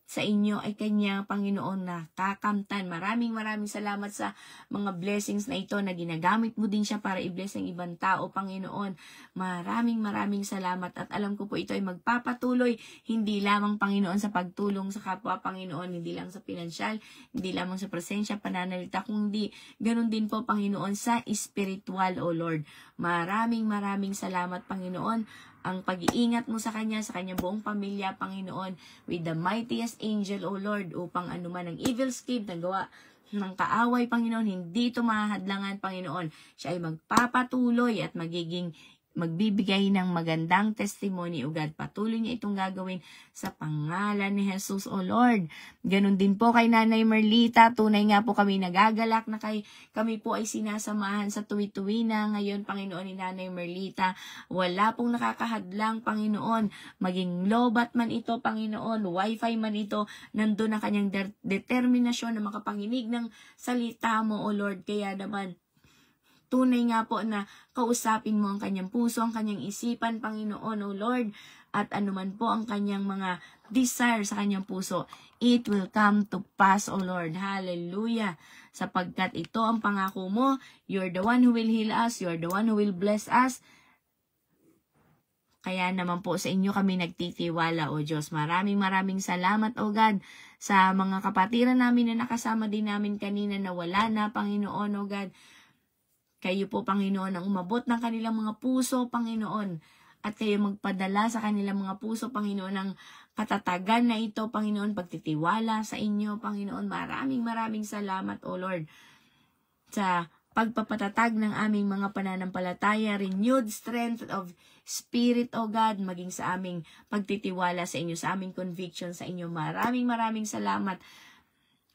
S1: sa inyo ay kanya, Panginoon, na kakamtan. Maraming salamat sa mga blessings na ito na ginagamit mo din siya para i-bless ang ibang tao, Panginoon. Maraming salamat at alam ko po ito ay magpapatuloy, hindi lamang, Panginoon, sa pagtulong sa kapwa, Panginoon, hindi lang sa pinansyal, hindi lamang sa presensya, pananalita, kundi ganun din po, Panginoon, sa spiritual, O Lord. Maraming salamat, Panginoon, ang pag-iingat mo sa kanya, sa kanyang buong pamilya, Panginoon, with the mightiest angel, O Lord, upang anuman ang evil scheme na gawa ng kaaway, Panginoon, hindi ito mahadlangan, Panginoon. Siya ay magpapatuloy at magbibigay ng magandang testimony, O God. Patuloy niya itong gagawin sa pangalan ni Jesus, O Lord. Ganon din po kay Nanay Merlita. Tunay nga po kami nagagalak na kami po ay sinasamahan sa tuwi-tuwi na ngayon, Panginoon, ni Nanay Merlita. Wala pong nakakahadlang, Panginoon. Maging lobat man ito, Panginoon, wifi man ito, nandun ang kanyang determinasyon na makapanginig ng salita mo, O Lord. Kaya naman, tunay nga po na kausapin mo ang kanyang puso, ang kanyang isipan, Panginoon, O Lord, at anuman po ang kanyang mga desire sa kanyang puso, it will come to pass, O Lord. Hallelujah! Sapagkat ito ang pangako mo, you're the one who will heal us, you're the one who will bless us. Kaya naman po sa inyo kami nagtitiwala, O Diyos. Maraming salamat, O God, sa mga kapatiran namin na nakasama din namin kanina na wala na, Panginoon, O God. Kayo po, Panginoon, ang umabot ng kanilang mga puso, Panginoon. At kayo magpadala sa kanilang mga puso, Panginoon, ng katatagan na ito, Panginoon, pagtitiwala sa inyo, Panginoon. Maraming salamat, O Lord, sa pagpapatatag ng aming mga pananampalataya, renewed strength of spirit, O God, maging sa aming pagtitiwala sa inyo, sa aming conviction sa inyo. Maraming salamat.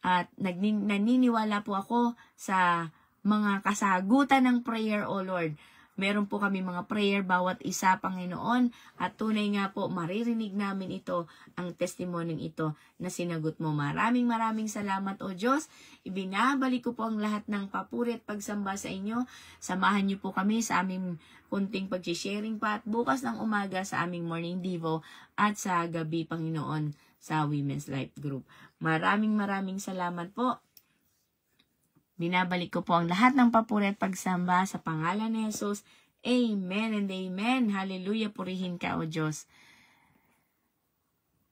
S1: At naniniwala po ako sa mga kasagutan ng prayer, O Lord. Meron po kami mga prayer bawat isa, Panginoon, at tunay nga po maririnig namin ito, ang testimony ito na sinagot mo. Maraming salamat, O Diyos. Ibinabalik ko po ang lahat ng papuri at pagsamba sa inyo. Samahan niyo po kami sa aming kunting pag-sharing pa at bukas ng umaga sa aming morning devo at sa gabi, Panginoon, sa Women's Life Group. Maraming salamat po. Binabalik ko po ang lahat ng papuri at pagsamba sa pangalan ni Jesus. Amen and amen. Hallelujah. Purihin ka, O Diyos.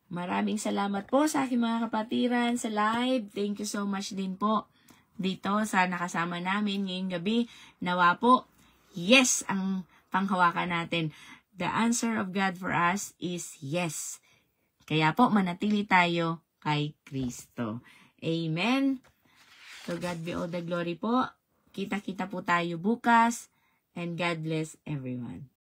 S1: Maraming salamat po sa aking mga kapatiran sa live. Thank you so much din po dito sa nakasama namin ngayong gabi. Nawa po, yes ang panghawakan natin. The answer of God for us is yes. Kaya po manatili tayo kay Kristo. Amen. So God be all the glory po. Kita-kita po tayo bukas. And God bless everyone.